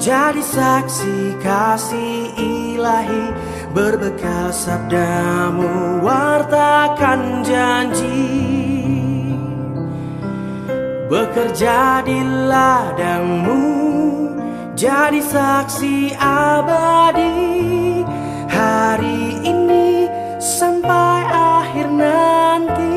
jadi saksi kasih ilahi, berbekal sabdamu wartakan janji. Bekerja di ladangmu, jadi saksi abadi, hari ini sampai akhir nanti.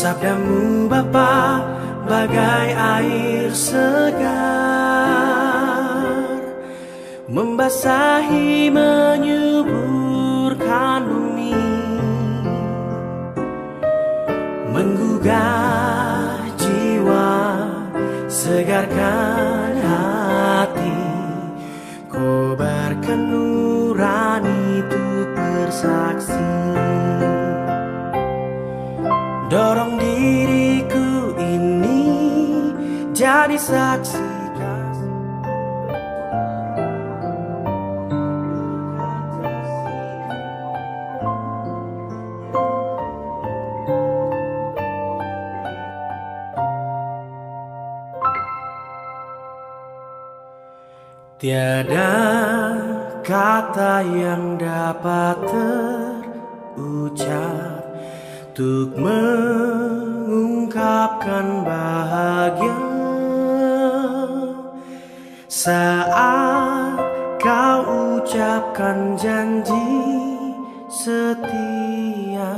Sabdamu Bapa bagai air segar, membasahi menyuburkan bumi, menggugah jiwa, segarkan hati, kobarkan nurani untuk bersaksi. Dorong diriku ini jadi saksi kasih. Tiada kata yang dapat terucap untuk mengungkapkan bahagia saat kau ucapkan janji setia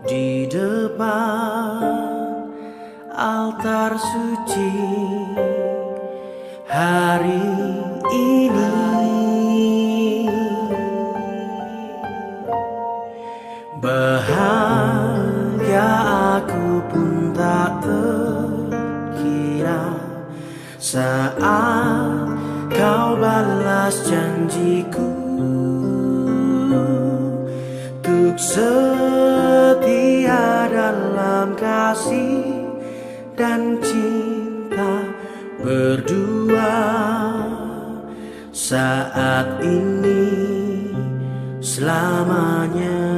di depan altar suci hari ini. Bahagia aku pun tak terkira saat kau balas janjiku untuk setia dalam kasih dan cinta berdua saat ini selamanya.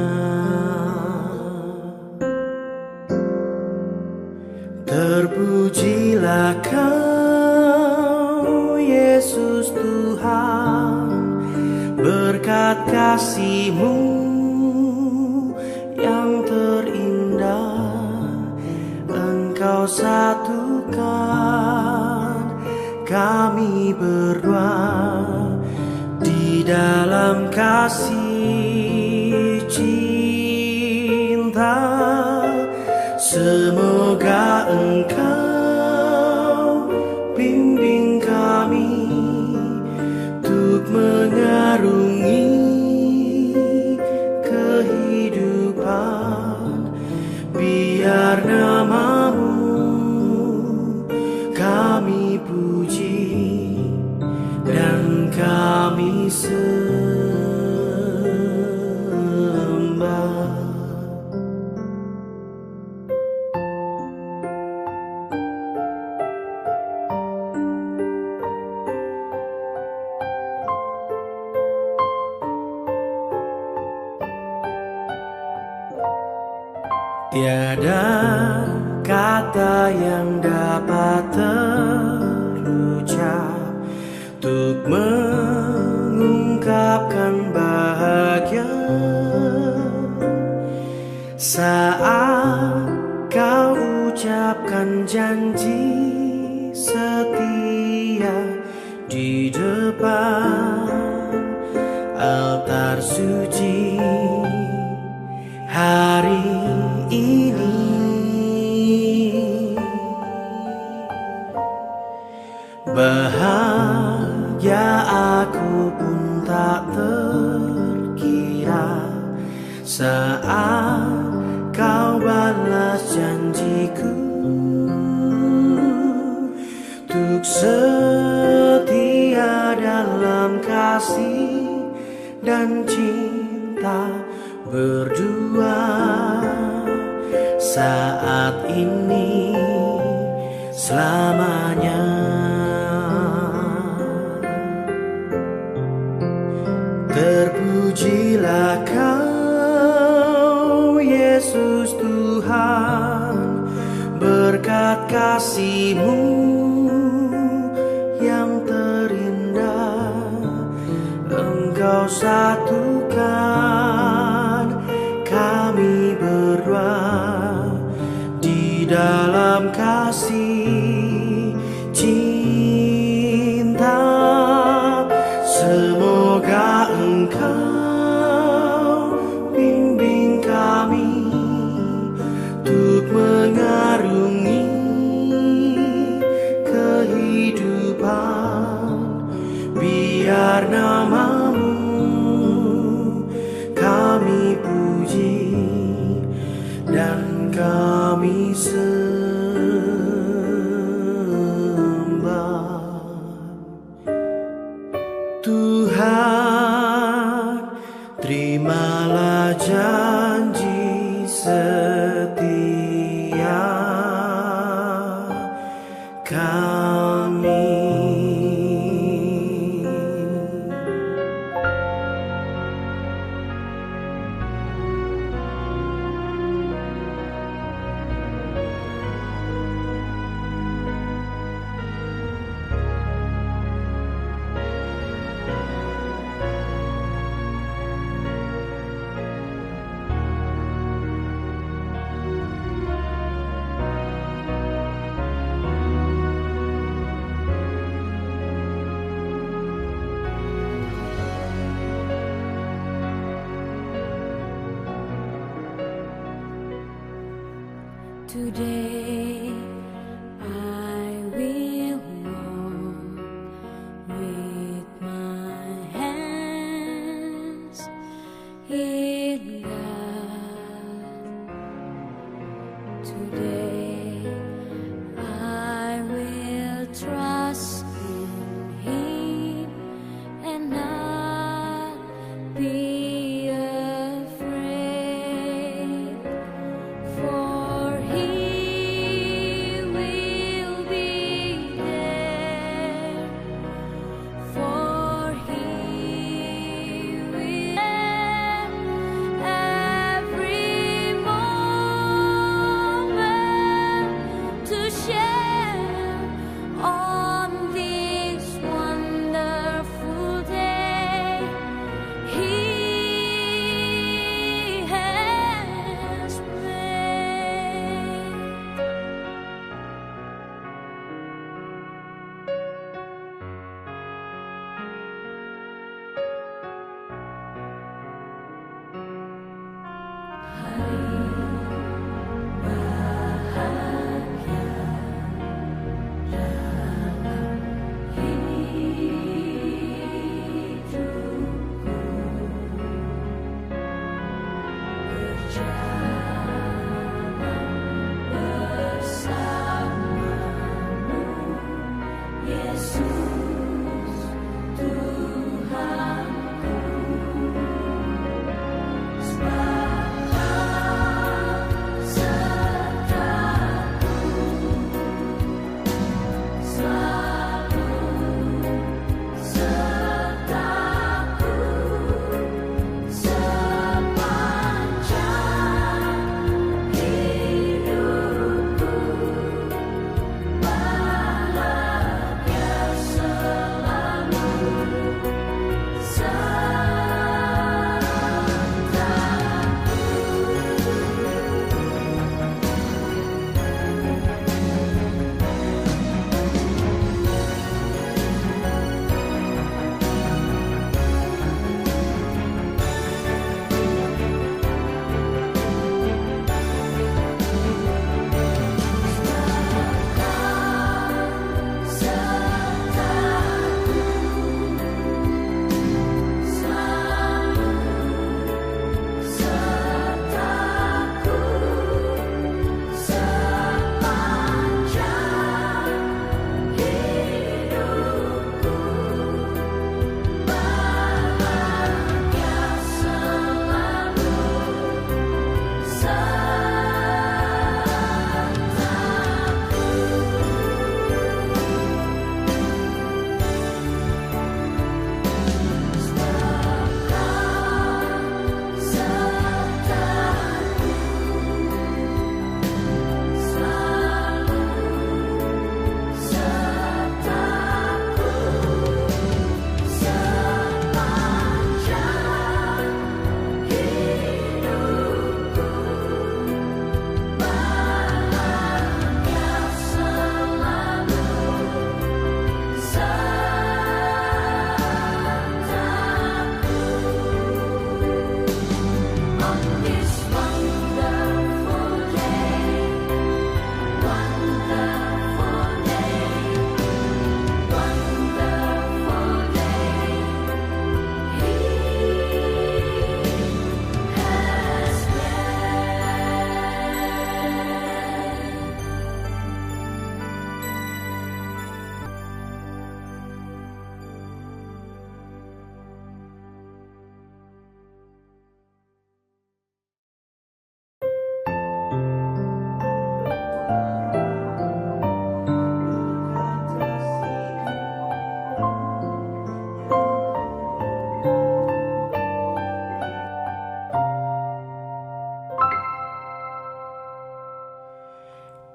Terpujilah Kau Yesus Tuhan, berkat kasih-Mu yang terindah Engkau satukan kami berdua di dalam kasih cinta. Semoga Engkau bimbing kami untuk mengarungi kehidupan, biar nama-Mu kami puji dan kami sembah. Tiada kata yang dapat terucap untuk mengungkapkan bahagia saat kau ucapkan janji setia di depan altar suci hari ini. Bahagia aku pun tak terkira saat kau balas janjiku untuk dan cinta berdua saat ini selamanya. Terpujilah Kau Yesus Tuhan, berkat kasih-Mu yang terindah Engkau satukan kami berdua di dalam kasih cinta. Semoga Engkau bimbing kami untuk mengarungi kehidupan, biar nama-Mu kami puji dan kami sembah. Tuhan, terimalah janji setia kami. Today I will walk with my hands in God. Today I will trust in Him and not be afraid, for He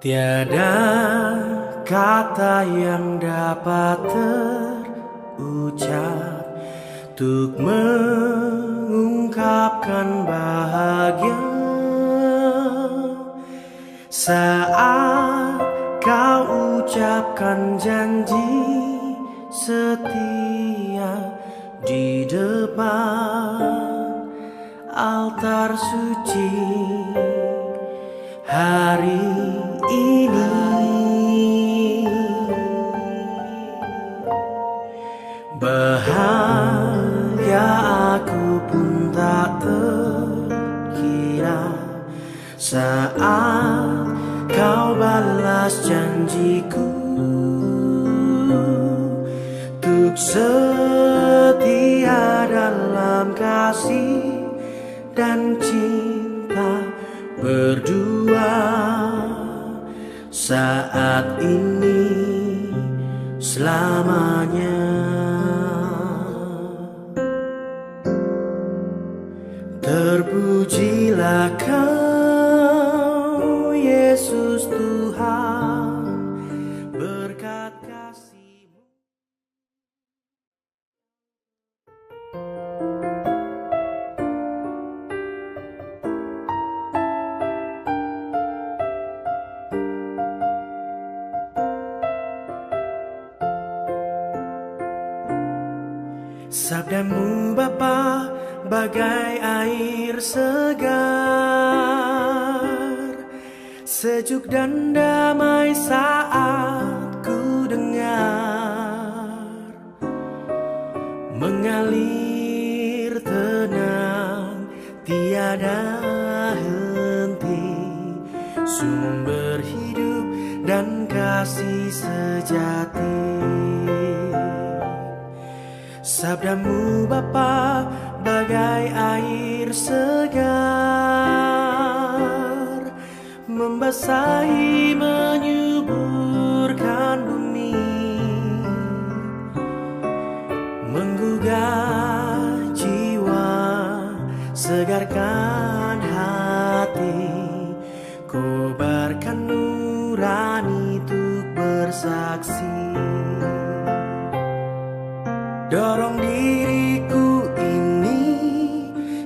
Tiada kata yang dapat terucap untuk mengungkapkan bahagia saat kau ucapkan janji setia di depan altar suci hari ini. Bahagia aku pun tak terkira saat kau balas janjiku untuk setia dalam kasih dan cinta berdua saat ini selamanya. Terpujilah kau Yesus Tuhan, berkat kasih-Mu. Sabdamu Bapa bagai air segar, sejuk dan damai saat ku dengar, mengalir tenang tiada henti, sumber hidup dan kasih sejati. Sabdamu Bapa bagai air segar, membasahi menyuburkan bumi, menggugah jiwa, segarkan hati, kobarkan nurani untuk bersaksi. Dorong diriku ini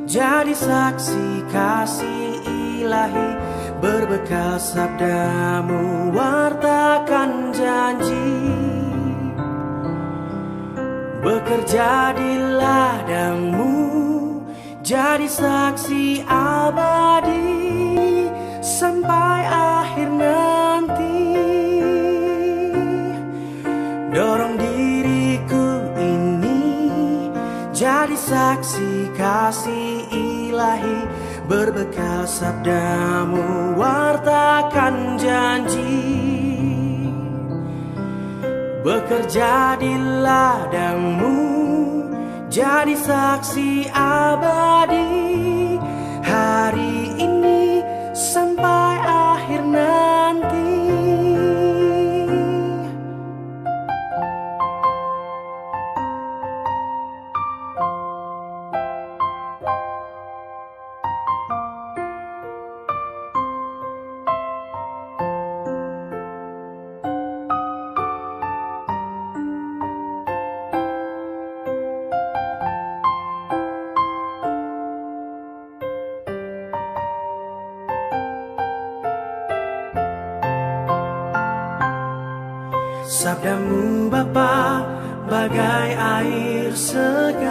jadi saksi kasih ilahi, berbekal sabdamu wartakan janji, bekerja di ladangmu jadi saksi abadi sampai akhir nanti. Dorong diriku jadi saksi kasih ilahi, berbekal sabdamu wartakan janji, bekerja di ladangmu jadi saksi abadi hari ini sampai akhir nanti. Sabdamu Bapa bagai air segar,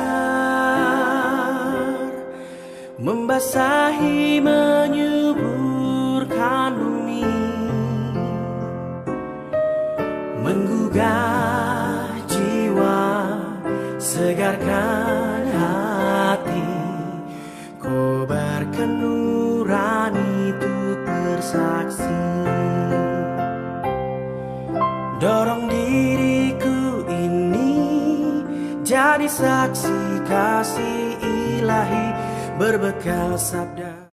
membasahi menyuburkan bumi, menggugah jiwa, segarkan hati, kobarkan nurani untuk bersaksi. Dorong diriku ini jadi saksi kasih ilahi, berbekal sabda.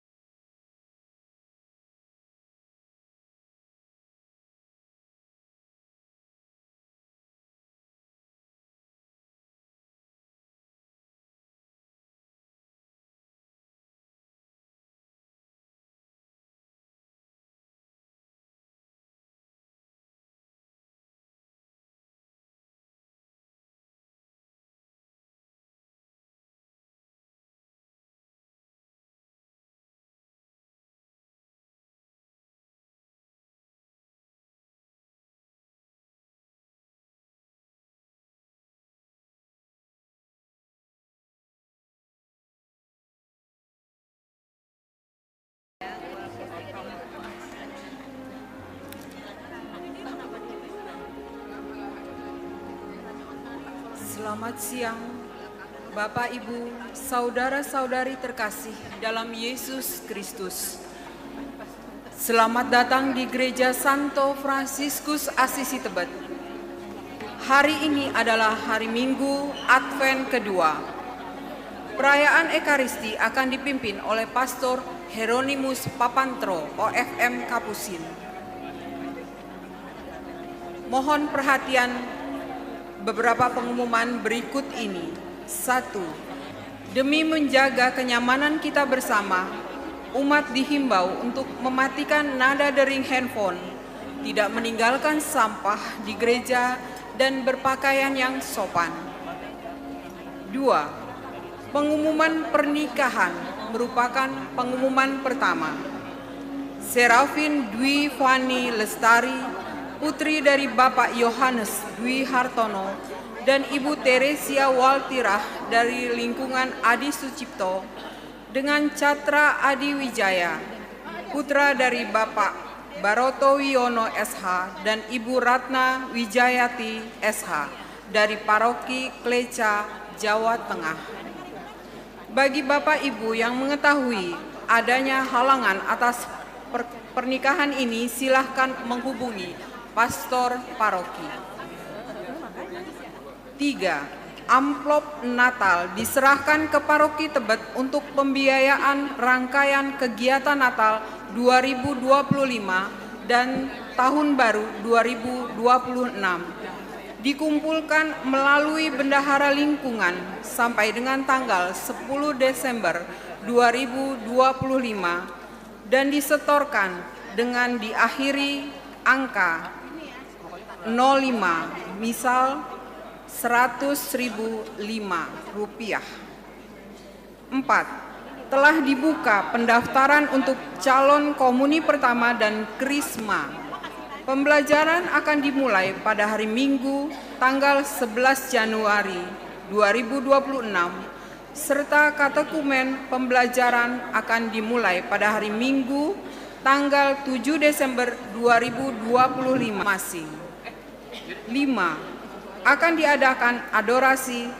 Selamat siang, Bapak, Ibu, saudara-saudari terkasih dalam Yesus Kristus. Selamat datang di Gereja Santo Fransiskus Assisi Tebet. Hari ini adalah hari Minggu Advent kedua. Perayaan Ekaristi akan dipimpin oleh Pastor Hieronymus Papantro, OFM Kapusin. Mohon perhatian beberapa pengumuman berikut ini. 1. Demi menjaga kenyamanan kita bersama, umat dihimbau untuk mematikan nada dering handphone, tidak meninggalkan sampah di gereja, dan berpakaian yang sopan. 2. Pengumuman pernikahan merupakan pengumuman pertama. Serafin Dwi Fani Lestari, putri dari Bapak Yohanes Dwi Hartono dan Ibu Teresia Waltirah dari lingkungan Adi Sucipto, dengan Catra Adi Wijaya, putra dari Bapak Baroto Wiono SH dan Ibu Ratna Wijayati SH dari Paroki Kleca, Jawa Tengah. Bagi Bapak Ibu yang mengetahui adanya halangan atas pernikahan ini, silahkan menghubungi Pastor Paroki. 3. Amplop Natal diserahkan ke Paroki Tebet untuk pembiayaan rangkaian kegiatan Natal 2025 dan Tahun Baru 2026. Dikumpulkan melalui Bendahara Lingkungan sampai dengan tanggal 10 Desember 2025 dan disetorkan dengan diakhiri angka 05, misal 100.005 rupiah. 4. Telah dibuka pendaftaran untuk calon komuni pertama dan krisma. Pembelajaran akan dimulai pada hari Minggu tanggal 11 Januari 2026, serta katekumen pembelajaran akan dimulai pada hari Minggu tanggal 7 Desember 2025 masing. 5. Akan diadakan adorasi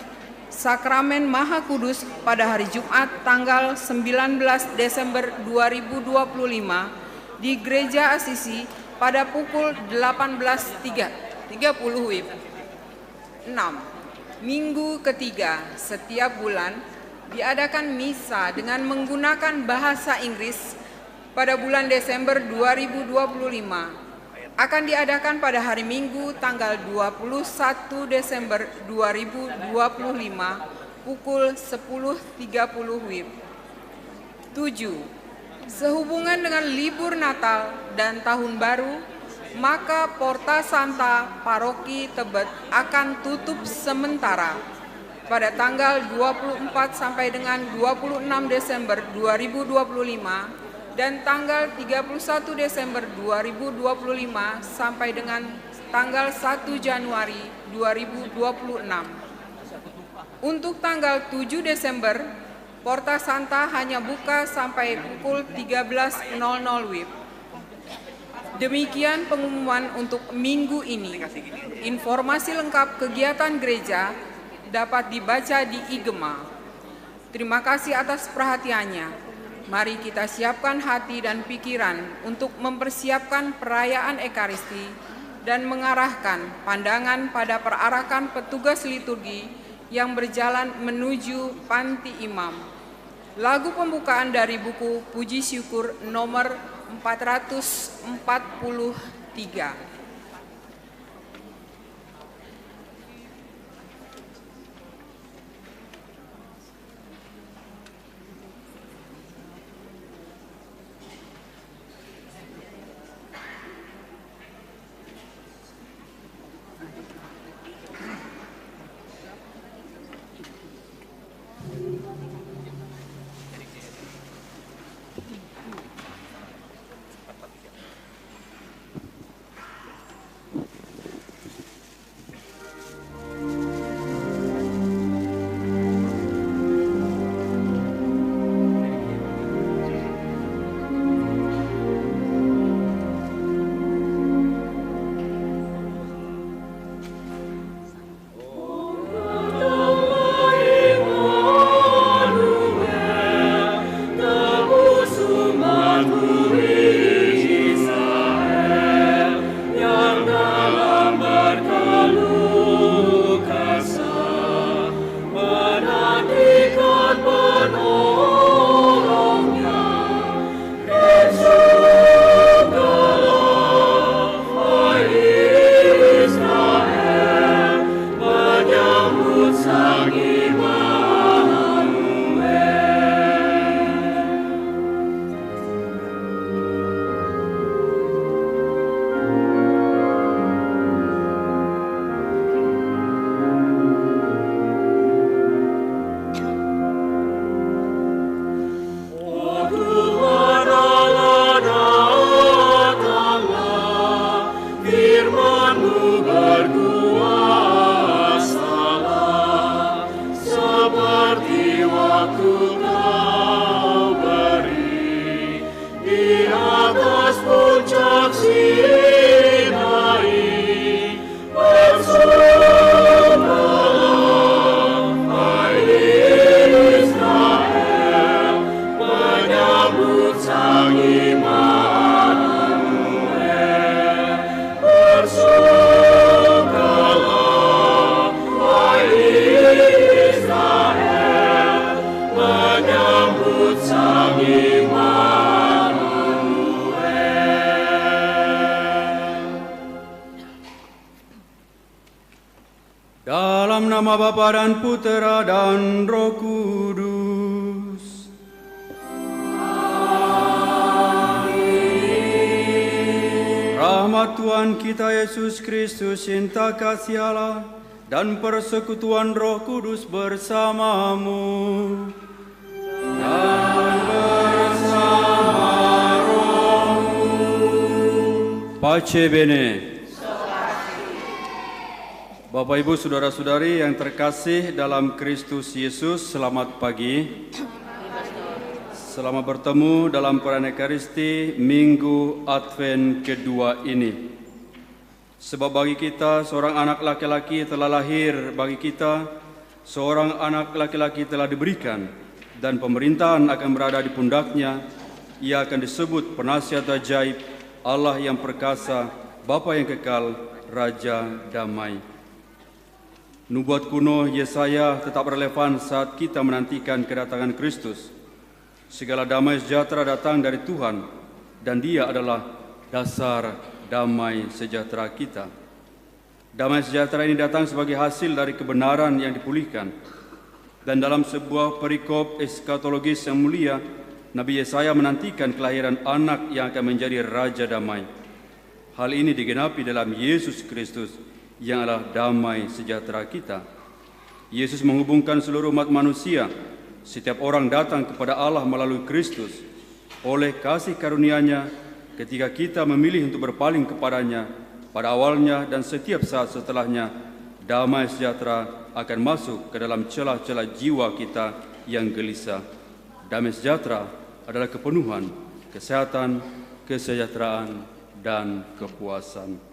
Sakramen Maha Kudus pada hari Jumat tanggal 19 Desember 2025 di Gereja Assisi pada pukul 18.30 WIB. 6. Minggu ketiga setiap bulan diadakan misa dengan menggunakan bahasa Inggris pada bulan Desember 2025. Akan diadakan pada hari Minggu tanggal 21 Desember 2025 pukul 10.30 WIB. 7. Sehubungan dengan libur Natal dan Tahun Baru, maka Porta Santa Paroki Tebet akan tutup sementara pada tanggal 24 sampai dengan 26 Desember 2025 dan tanggal 31 Desember 2025 sampai dengan tanggal 1 Januari 2026. Untuk tanggal 7 Desember, Porta Santa hanya buka sampai pukul 13.00 WIB. Demikian pengumuman untuk minggu ini. Informasi lengkap kegiatan gereja dapat dibaca di IGEMA. Terima kasih atas perhatiannya. Mari kita siapkan hati dan pikiran untuk mempersiapkan perayaan Ekaristi dan mengarahkan pandangan pada perarakan petugas liturgi yang berjalan menuju panti imam. Lagu pembukaan dari buku Puji Syukur nomor 443. Firman-Mu berkuasalah, seperti waktu Kau beri di atas puncak Sinai. Bersamalah, hai Israel, menyambut Sang Immanuel. Bersukalah, hai Israel, menyambut Sang Immanuel. Dalam nama Bapa dan Putera dan Roh Kudus. Rahmat Tuhan kita Yesus Kristus, cinta kasih Allah, dan persekutuan Roh Kudus bersamamu. Dan bersama rohmu. Pace bene. Bapak, Ibu, Saudara-saudari yang terkasih dalam Kristus Yesus, selamat pagi. Selamat bertemu dalam perayaan Ekaristi Minggu Advent kedua ini. Sebab bagi kita, seorang anak laki-laki telah lahir, bagi kita, seorang anak laki-laki telah diberikan, dan pemerintahan akan berada di pundaknya. Ia akan disebut Penasihat Ajaib, Allah yang perkasa, Bapa yang kekal, Raja Damai. Nubuat kuno Yesaya tetap relevan saat kita menantikan kedatangan Kristus. Segala damai sejahtera datang dari Tuhan, dan Dia adalah dasar damai sejahtera kita. Damai sejahtera ini datang sebagai hasil dari kebenaran yang dipulihkan. Dan dalam sebuah perikop eskatologis yang mulia, Nabi Yesaya menantikan kelahiran anak yang akan menjadi Raja Damai. Hal ini digenapi dalam Yesus Kristus, yang adalah damai sejahtera kita. Yesus menghubungkan seluruh umat manusia. Setiap orang datang kepada Allah melalui Kristus. Oleh kasih karunia-Nya, ketika kita memilih untuk berpaling kepadanya, pada awalnya dan setiap saat setelahnya, damai sejahtera akan masuk ke dalam celah-celah jiwa kita yang gelisah. Damai sejahtera adalah kepenuhan, kesehatan, kesejahteraan, dan kepuasan.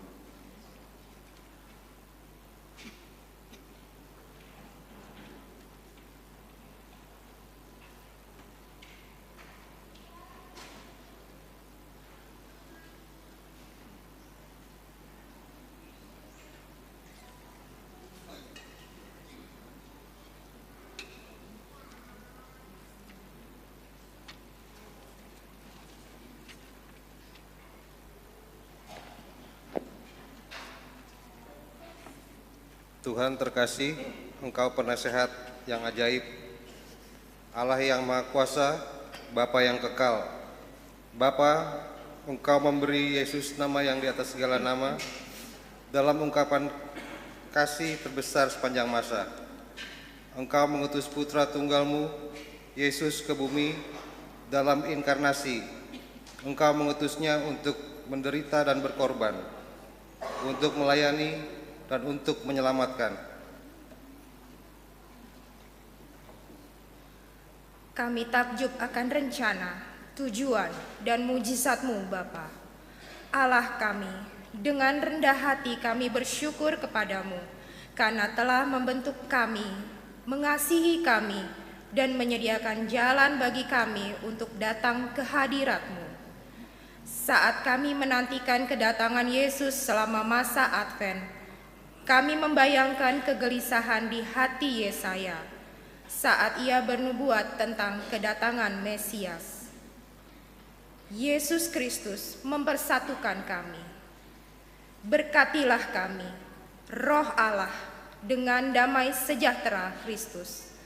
Tuhan terkasih, Engkau penasehat yang ajaib, Allah yang Maha Kuasa, Bapa yang kekal. Bapa, Engkau memberi Yesus nama yang di atas segala nama, dalam ungkapan kasih terbesar sepanjang masa. Engkau mengutus Putra Tunggal-Mu, Yesus, ke bumi dalam inkarnasi. Engkau mengutusnya untuk menderita dan berkorban, untuk melayani dan untuk menyelamatkan. Kami takjub akan rencana, tujuan, dan mujizat-Mu, Bapa. Allah kami, dengan rendah hati kami bersyukur kepadamu, karena telah membentuk kami, mengasihi kami, dan menyediakan jalan bagi kami untuk datang ke hadirat-Mu. Saat kami menantikan kedatangan Yesus selama masa Advent, kami membayangkan kegelisahan di hati Yesaya saat ia bernubuat tentang kedatangan Mesias. Yesus Kristus mempersatukan kami. Berkatilah kami, Roh Allah, dengan damai sejahtera Kristus,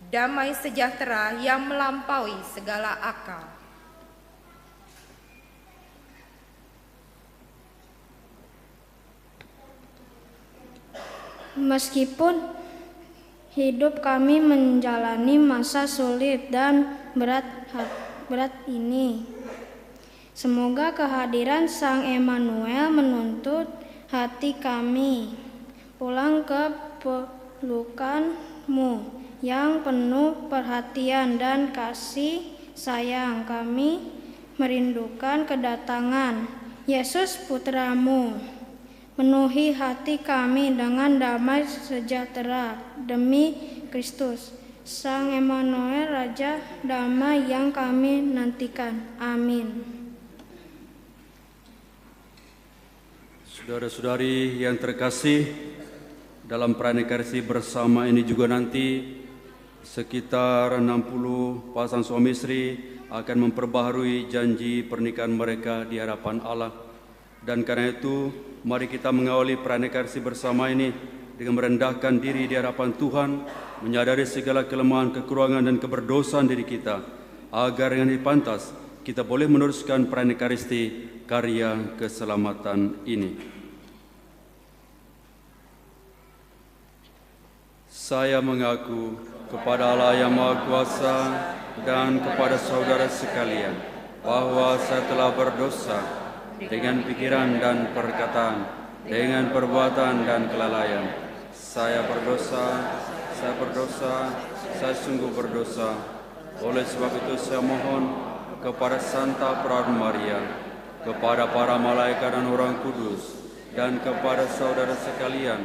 damai sejahtera yang melampaui segala akal. Meskipun hidup kami menjalani masa sulit dan berat ini, semoga kehadiran Sang Immanuel menuntut hati kami pulang ke pelukan-Mu yang penuh perhatian dan kasih sayang. Kami merindukan kedatangan Yesus Putra-Mu. Penuhi hati kami dengan damai sejahtera demi Kristus, Sang Emmanuel, Raja damai yang kami nantikan. Amin. Saudara-saudari yang terkasih, dalam perayaan Ekaristi bersama ini juga nanti sekitar 60 pasang suami istri akan memperbaharui janji pernikahan mereka di hadapan Allah. Dan karena itu, mari kita mengawali perayaan Ekaristi bersama ini dengan merendahkan diri di hadapan Tuhan, menyadari segala kelemahan, kekurangan, dan keberdosaan diri kita, agar dengan pantas kita boleh meneruskan perayaan Ekaristi, karya keselamatan ini. Saya mengaku kepada Allah yang Maha Kuasa dan kepada saudara sekalian bahwa saya telah berdosa dengan pikiran dan perkataan, dengan perbuatan dan kelalaian. Saya berdosa, saya sungguh berdosa. Oleh sebab itu saya mohon kepada Santa Perawan Maria, kepada para malaikat dan orang kudus, dan kepada saudara sekalian,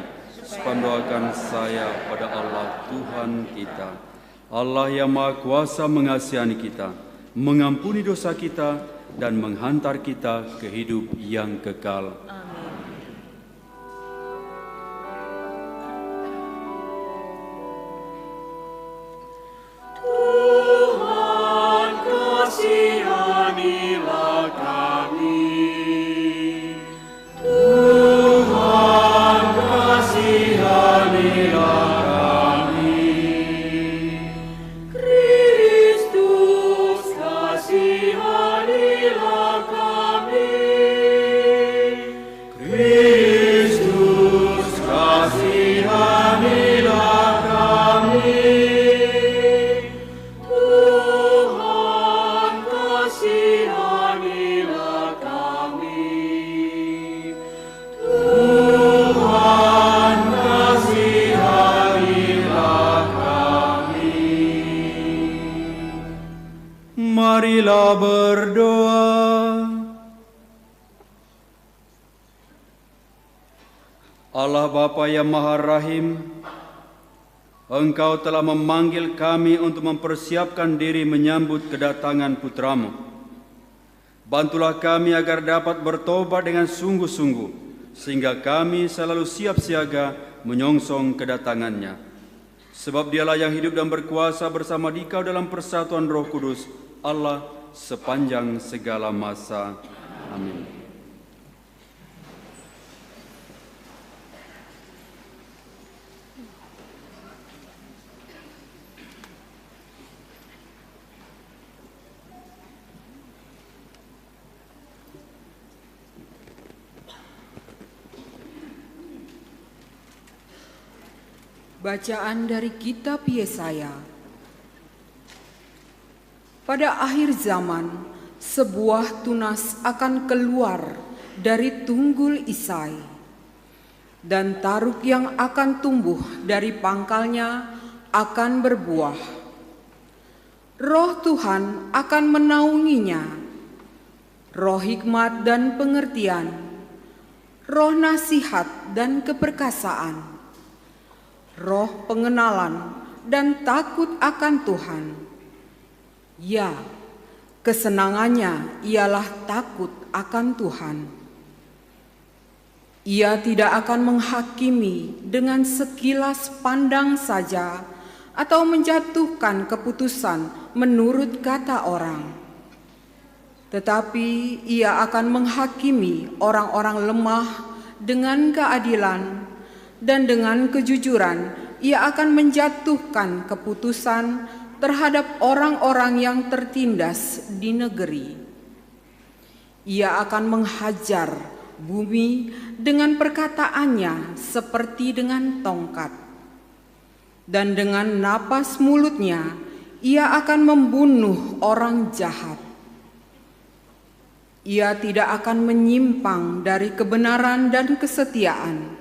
mendoakan saya pada Allah Tuhan kita. Allah yang Maha Kuasa mengasihani kita, mengampuni dosa kita, dan menghantar kita ke hidup yang kekal. Tuhan, kasihanilah kami. Tuhan, kasihanilah kami. Kristus, kasihanilah kami. Kristus, kasihanilah kami. Tuhan, kasihanilah kami. Tuhan, kasihanilah kami. Marilah berdoa. Allah Bapa yang Maha Rahim, Engkau telah memanggil kami untuk mempersiapkan diri menyambut kedatangan Putra-Mu. Bantulah kami agar dapat bertobat dengan sungguh-sungguh, sehingga kami selalu siap siaga menyongsong kedatangannya. Sebab Dialah yang hidup dan berkuasa bersama Dikau dalam persatuan Roh Kudus, Allah sepanjang segala masa. Amin. Bacaan dari Kitab Yesaya. Pada akhir zaman, sebuah tunas akan keluar dari tunggul Isai, dan taruk yang akan tumbuh dari pangkalnya akan berbuah. Roh Tuhan akan menaunginya, roh hikmat dan pengertian, roh nasihat dan keperkasaan, roh pengenalan dan takut akan Tuhan. Ya, kesenangannya ialah takut akan Tuhan. Ia tidak akan menghakimi dengan sekilas pandang saja atau menjatuhkan keputusan menurut kata orang. Tetapi ia akan menghakimi orang-orang lemah dengan keadilan, dan dengan kejujuran ia akan menjatuhkan keputusan terhadap orang-orang yang tertindas di negeri. Ia akan menghajar bumi dengan perkataannya seperti dengan tongkat, dan dengan napas mulutnya ia akan membunuh orang jahat. Ia tidak akan menyimpang dari kebenaran dan kesetiaan,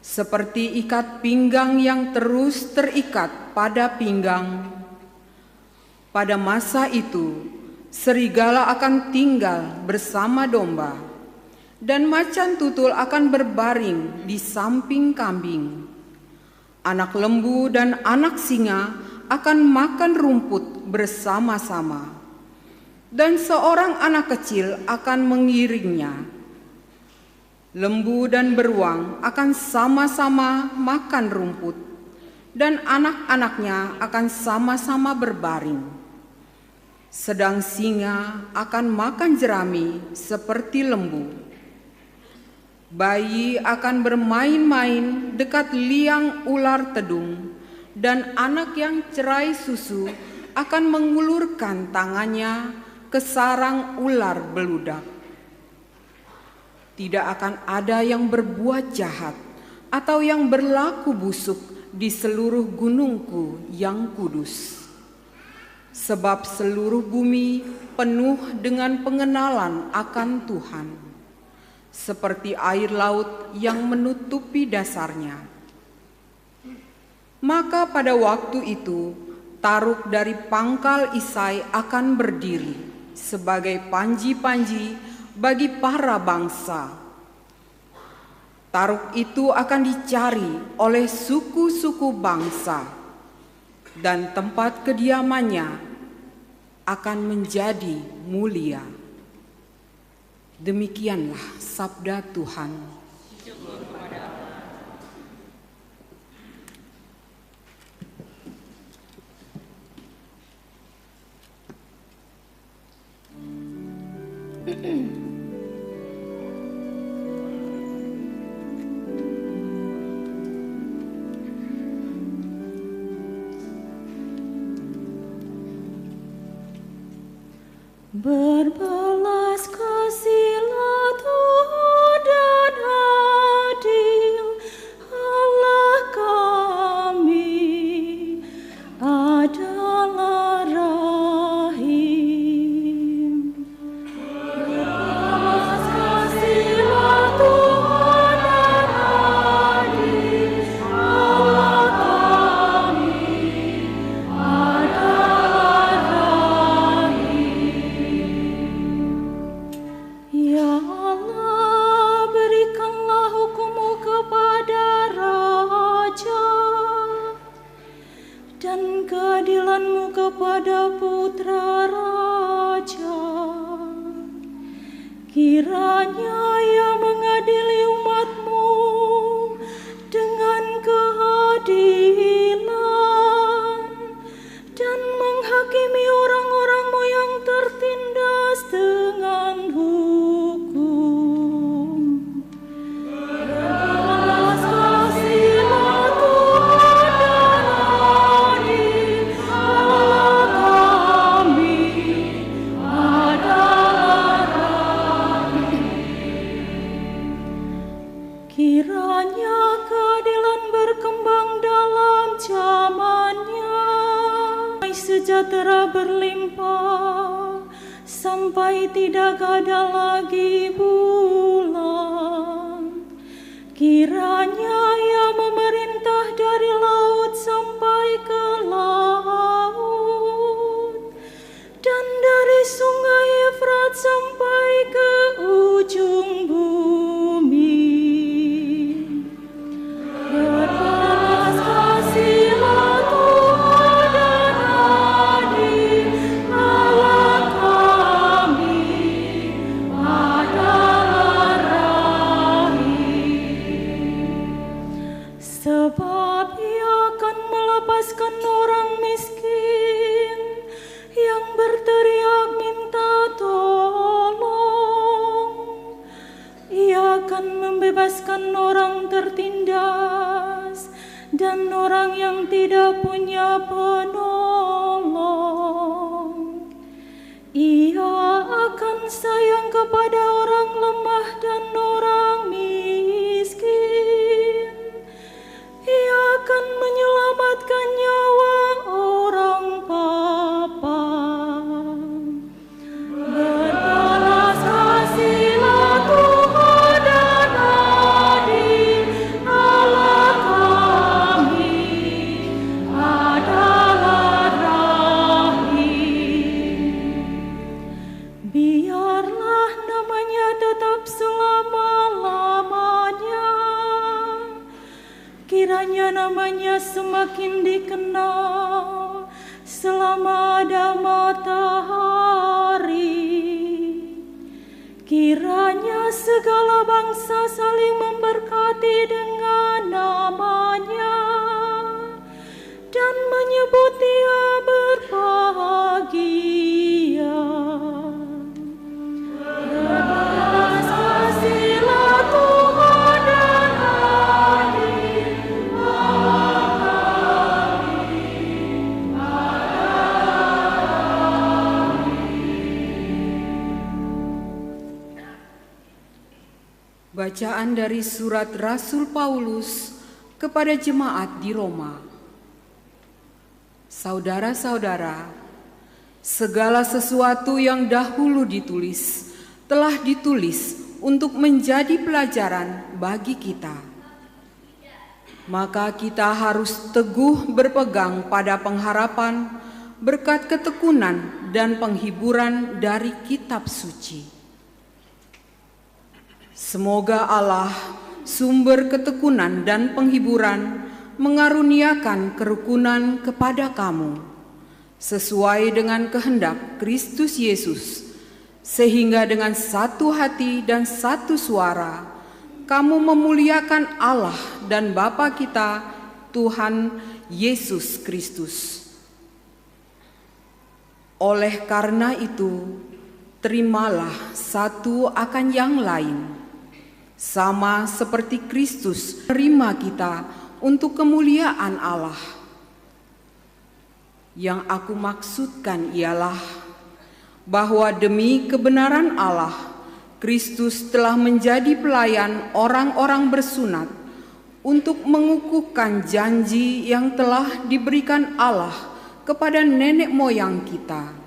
seperti ikat pinggang yang terus terikat pada pinggang. Pada masa itu, serigala akan tinggal bersama domba, dan macan tutul akan berbaring di samping kambing. Anak lembu dan anak singa akan makan rumput bersama-sama, dan seorang anak kecil akan mengiringnya. Lembu dan beruang akan sama-sama makan rumput, dan anak-anaknya akan sama-sama berbaring. Sedang singa akan makan jerami seperti lembu. Bayi akan bermain-main dekat liang ular tedung, dan anak yang cerai susu akan mengulurkan tangannya ke sarang ular beludak. Tidak akan ada yang berbuat jahat atau yang berlaku busuk di seluruh gunungku yang kudus. Sebab seluruh bumi penuh dengan pengenalan akan Tuhan, seperti air laut yang menutupi dasarnya. Maka pada waktu itu, Taruk dari pangkal Isai akan berdiri sebagai panji-panji bagi para bangsa. Taruk itu akan dicari oleh suku-suku bangsa, dan tempat kediamannya akan menjadi mulia. Demikianlah sabda Tuhan. Berbelas kasihlah Tuhan dan adil Allah kami adalah rahim. Berbelas kasihlah Tuhan dan adil Allah kami adalah rahim. Ya Allah, berikanlah hukum-Mu kepada raja dan keadilan-Mu kepada putra raja. Kiranya Ia mengadili umat-Mu dengan keadilan dan menghakimi orang-orang-Mu yang tertindas dengan hukum. Berbelas kasihlah Tuhan dan adil Allah kami adalah rahim. Kiranya keadilan berkembang dalam zamannya, sejahtera berlimpah sampai tidak ada lagi bulan. Kiranya Ia memerintah dari laut sampai ke laut, dan dari sungai Efrat sampai ke ujung bumi. Berbelas kasihlah Tuhan dan adil Allah kami adalah rahim. Sebab Ia akan melepaskan orang miskin yang berteriak minta tolong. Ia akan membebaskan orang tertindas dan orang yang tidak punya penolong. Ia akan sayang kepada orang lemah dan orang miskin. Ia akan menyelamatkan nyawa orang papa. Berbelas kiranya namanya semakin dikenal selama ada matahari. Kiranya segala bangsa saling memberkati dengan namanya dan menyebut dia berbahagia. Belas kasihlah Tuhan dan adil Bacaan dari surat Rasul Paulus kepada jemaat di Roma. Saudara-saudara, segala sesuatu yang dahulu ditulis telah ditulis untuk menjadi pelajaran bagi kita. Maka kita harus teguh berpegang pada pengharapan berkat ketekunan dan penghiburan dari kitab suci. Semoga Allah, sumber ketekunan dan penghiburan, mengaruniakan kerukunan kepada kamu, sesuai dengan kehendak Kristus Yesus, sehingga dengan satu hati dan satu suara, kamu memuliakan Allah dan Bapa kita, Tuhan Yesus Kristus. Oleh karena itu, terimalah satu akan yang lain, sama seperti Kristus menerima kita untuk kemuliaan Allah. Yang aku maksudkan ialah bahwa demi kebenaran Allah, Kristus telah menjadi pelayan orang-orang bersunat untuk mengukuhkan janji yang telah diberikan Allah kepada nenek moyang kita,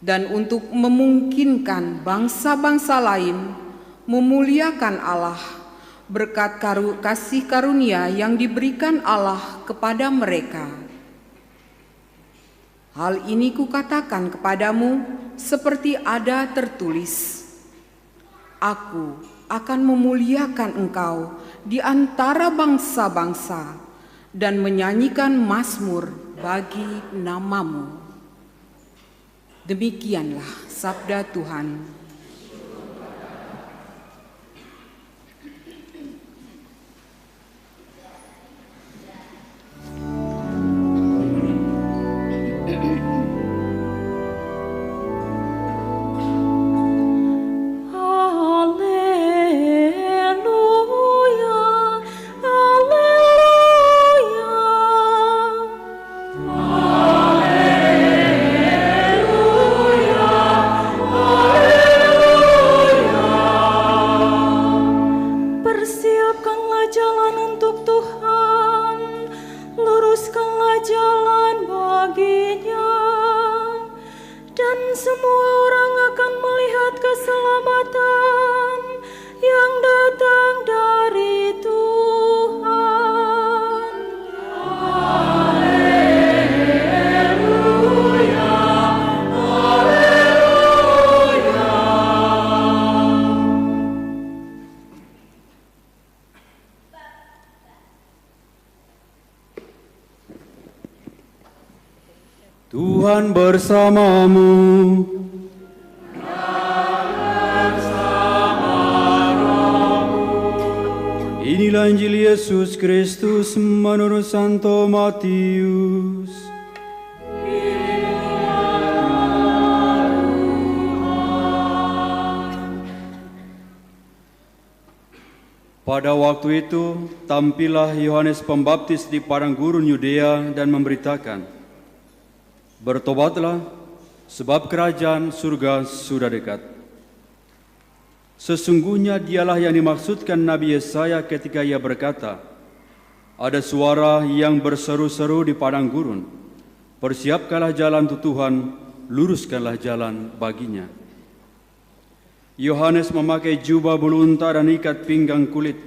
dan untuk memungkinkan bangsa-bangsa lain memuliakan Allah berkat kasih karunia yang diberikan Allah kepada mereka. Hal ini kukatakan kepadamu seperti ada tertulis, Aku akan memuliakan engkau di antara bangsa-bangsa dan menyanyikan mazmur bagi namamu. Demikianlah sabda Tuhan. Tuhan bersamamu. Inilah Injil Yesus Kristus menurut Santo Matius. Pada waktu itu, tampillah Yohanes Pembaptis di padang gurun Yudea dan memberitakan, "Bertobatlah, sebab kerajaan surga sudah dekat." Sesungguhnya dialah yang dimaksudkan Nabi Yesaya ketika ia berkata, "Ada suara yang berseru-seru di padang gurun, persiapkanlah jalan untuk Tuhan, luruskanlah jalan baginya." Yohanes memakai jubah belunta dan ikat pinggang kulit,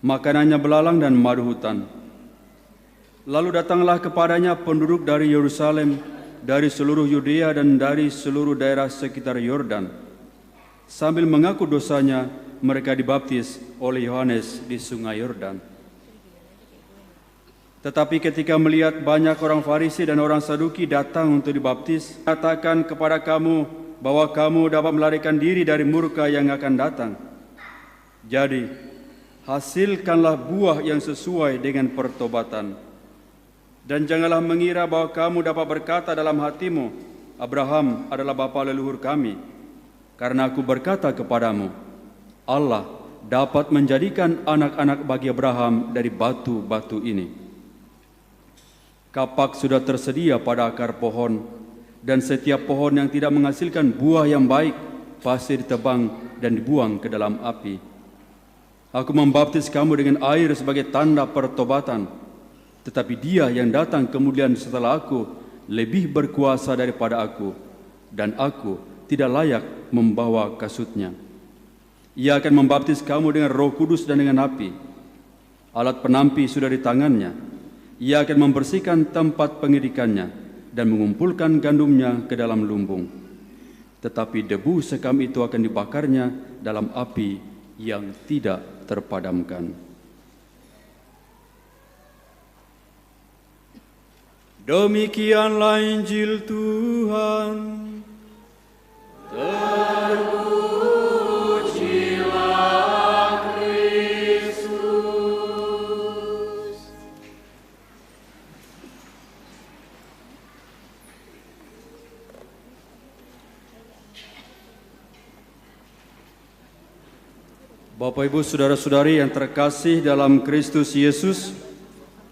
makanannya belalang dan madu hutan. Lalu datanglah kepadanya penduduk dari Yerusalem, dari seluruh Yudea dan dari seluruh daerah sekitar Yordan. Sambil mengaku dosanya, mereka dibaptis oleh Yohanes di sungai Yordan. Tetapi ketika melihat banyak orang Farisi dan orang Saduki datang untuk dibaptis, katakan kepada kamu bahwa kamu dapat melarikan diri dari murka yang akan datang. Jadi, hasilkanlah buah yang sesuai dengan pertobatan. Dan janganlah mengira bahwa kamu dapat berkata dalam hatimu, Abraham adalah bapa leluhur kami. Karena aku berkata kepadamu, Allah dapat menjadikan anak-anak bagi Abraham dari batu-batu ini. Kapak sudah tersedia pada akar pohon, dan setiap pohon yang tidak menghasilkan buah yang baik pasti ditebang dan dibuang ke dalam api. Aku membaptis kamu dengan air sebagai tanda pertobatan, tetapi Dia yang datang kemudian setelah aku lebih berkuasa daripada aku, dan aku tidak layak membawa kasutnya. Ia akan membaptis kamu dengan Roh Kudus dan dengan api. Alat penampi sudah di tangannya. Ia akan membersihkan tempat pengidikannya dan mengumpulkan gandumnya ke dalam lumbung. Tetapi debu sekam itu akan dibakarnya dalam api yang tidak terpadamkan. Demikianlah Injil Tuhan. Bapak, Ibu, Saudara-saudari yang terkasih dalam Kristus Yesus,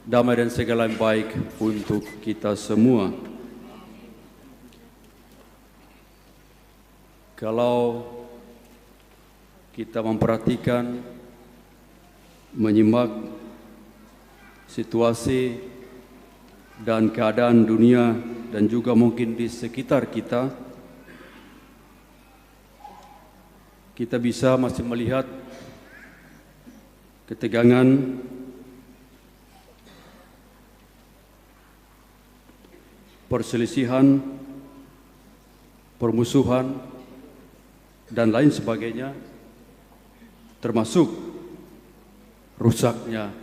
damai dan segala yang baik untuk kita semua. Kalau kita memperhatikan, menyimak situasi dan keadaan dunia dan juga mungkin di sekitar kita, kita bisa masih melihat ketegangan, perselisihan, permusuhan, dan lain sebagainya, termasuk rusaknya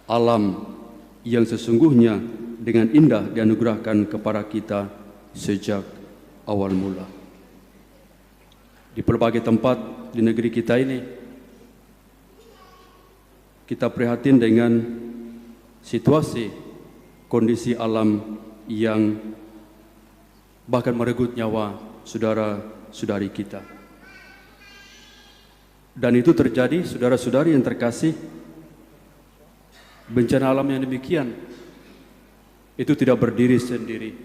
alam yang sesungguhnya dengan indah dianugerahkan kepada kita sejak awal mula. Di berbagai tempat di negeri kita ini, kita prihatin dengan situasi, kondisi alam yang bahkan merenggut nyawa saudara-saudari kita. Dan itu terjadi, saudara-saudari yang terkasih, bencana alam yang demikian, itu tidak berdiri sendiri.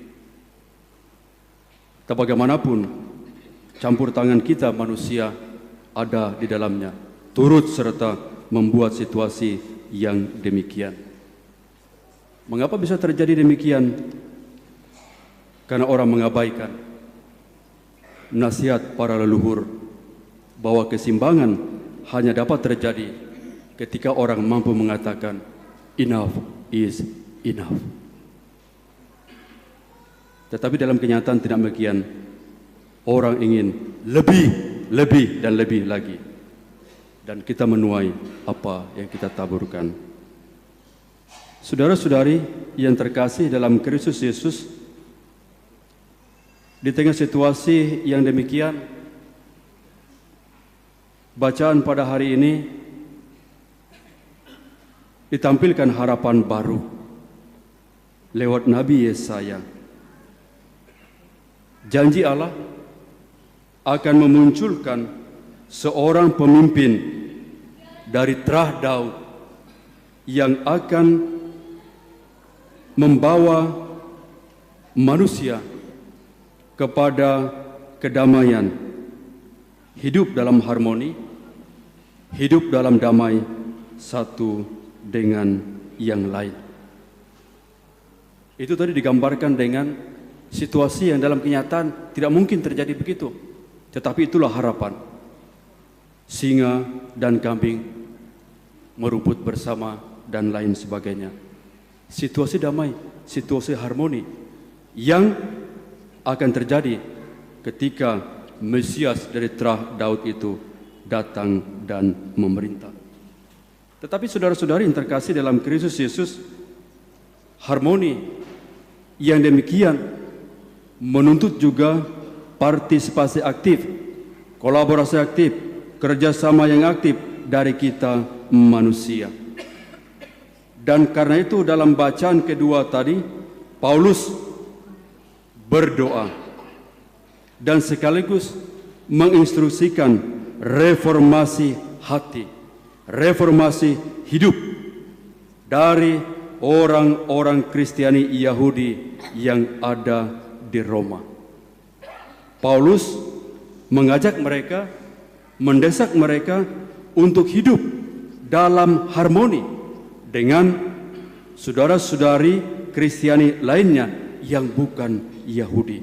Tak bagaimanapun, campur tangan kita manusia ada di dalamnya, turut serta membuat situasi yang demikian. Mengapa bisa terjadi demikian? Karena orang mengabaikan nasihat para leluhur bahwa keseimbangan hanya dapat terjadi ketika orang mampu mengatakan enough is enough. Tetapi dalam kenyataan tidak demikian. Orang ingin lebih dan lebih lagi. Dan kita menuai apa yang kita taburkan. Saudara-saudari yang terkasih dalam Kristus Yesus, di tengah situasi yang demikian, bacaan pada hari ini ditampilkan harapan baru lewat Nabi Yesaya. Janji Allah akan memunculkan seorang pemimpin dari terah Daud yang akan membawa manusia kepada kedamaian, hidup dalam harmoni, hidup dalam damai satu dengan yang lain. Itu tadi digambarkan dengan situasi yang dalam kenyataan tidak mungkin terjadi begitu, tetapi itulah harapan. Singa dan kambing merumput bersama dan lain sebagainya. Situasi damai, situasi harmoni yang akan terjadi ketika Mesias dari terah Daud itu datang dan memerintah. Tetapi saudara-saudari yang terkasih dalam Kristus Yesus, Harmoni yang demikian menuntut juga partisipasi aktif, kolaborasi aktif, kerjasama yang aktif dari kita manusia. Dan karena itu dalam bacaan kedua tadi, Paulus berdoa dan sekaligus menginstruksikan reformasi hati, reformasi hidup dari orang-orang Kristiani Yahudi yang ada di Roma. Paulus mengajak mereka, mendesak mereka untuk hidup dalam harmoni dengan saudara-saudari Kristiani lainnya yang bukan Yahudi.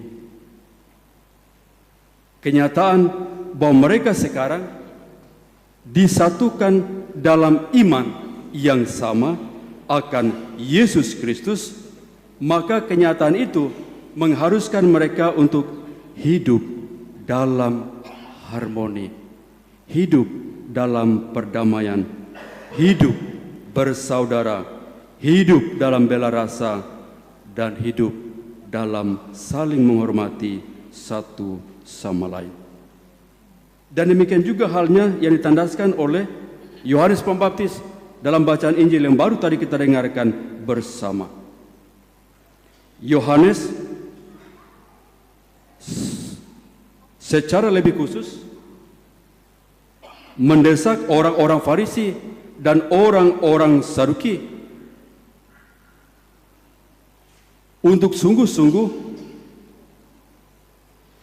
Kenyataan bahwa mereka sekarang disatukan dalam iman yang sama akan Yesus Kristus, maka kenyataan itu mengharuskan mereka untuk hidup dalam harmoni, hidup dalam perdamaian, hidup bersaudara, hidup dalam bela rasa, dan hidup dalam saling menghormati satu sama lain. Dan demikian juga halnya yang ditandaskan oleh Yohanes Pembaptis dalam bacaan Injil yang baru tadi kita dengarkan bersama. Yohanes secara lebih khusus mendesak orang-orang Farisi dan orang-orang Saduki untuk sungguh-sungguh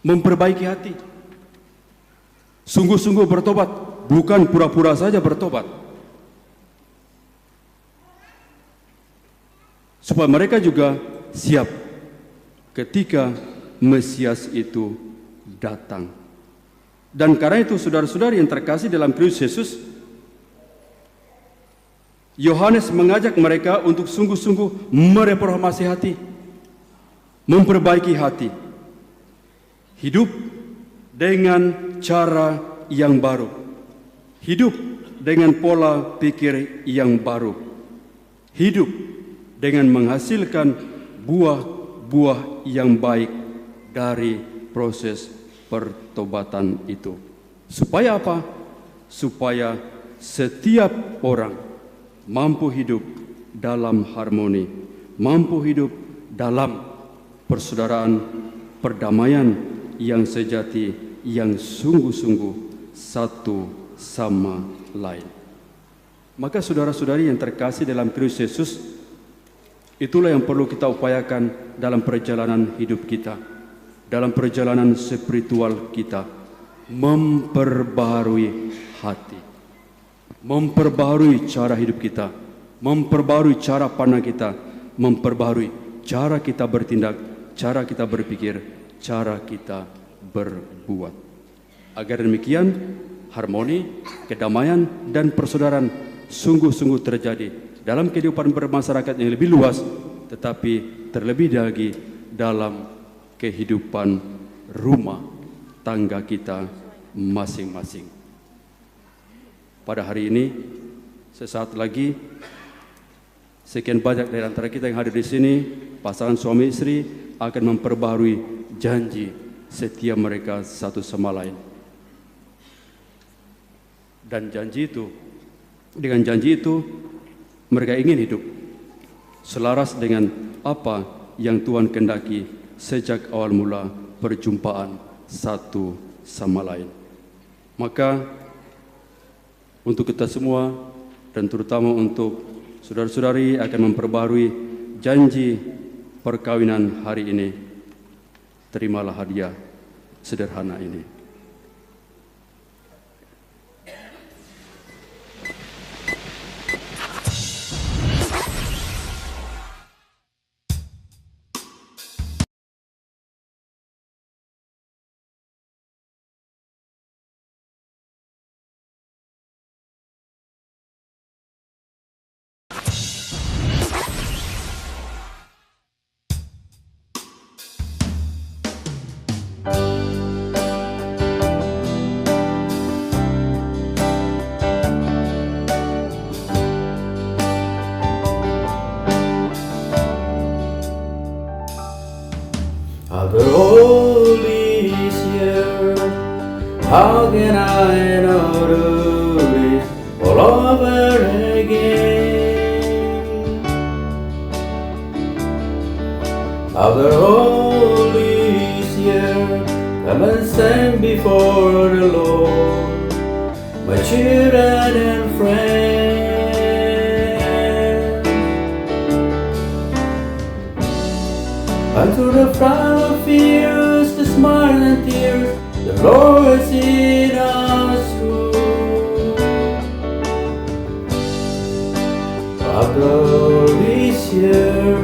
memperbaiki hati, sungguh-sungguh bertobat, bukan pura-pura saja bertobat, supaya mereka juga siap ketika Mesias itu datang. Dan karena itu saudara-saudari yang terkasih dalam Kristus Yesus, Yohanes mengajak mereka untuk sungguh-sungguh mereformasi hati, memperbaiki hati, hidup dengan cara yang baru, hidup dengan pola pikir yang baru, hidup dengan menghasilkan buah-buah yang baik dari proses pertobatan itu. Supaya apa? Supaya setiap orang mampu hidup dalam harmoni, mampu hidup dalam persaudaraan, perdamaian yang sejati, yang sungguh-sungguh satu sama lain. Maka saudara-saudari yang terkasih dalam Kristus Yesus, itulah yang perlu kita upayakan dalam perjalanan hidup kita, dalam perjalanan spiritual kita, memperbaharui hati, memperbaharui cara hidup kita, memperbaharui cara pandang kita, memperbaharui cara kita bertindak, cara kita berpikir, cara kita berbuat. Agar demikian harmoni, kedamaian, dan persaudaraan sungguh-sungguh terjadi dalam kehidupan bermasyarakat yang lebih luas, tetapi terlebih lagi dalam kehidupan rumah tangga kita masing-masing. Pada hari ini, sesaat lagi, sekian banyak dari antara kita yang hadir di sini, pasangan suami istri akan memperbaharui janji setia mereka satu sama lain. Dan dengan janji itu, mereka ingin hidup selaras dengan apa yang Tuhan kehendaki sejak awal mula perjumpaan satu sama lain. Maka untuk kita semua dan terutama untuk saudara-saudari akan memperbaharui janji perkawinan hari ini, terimalah hadiah sederhana ini. How can I not do this all over again? After all these years, come and stand before the Lord, my children and friends. And through the frown of fears, the smile and tears, the Lord seen us through. After all these years,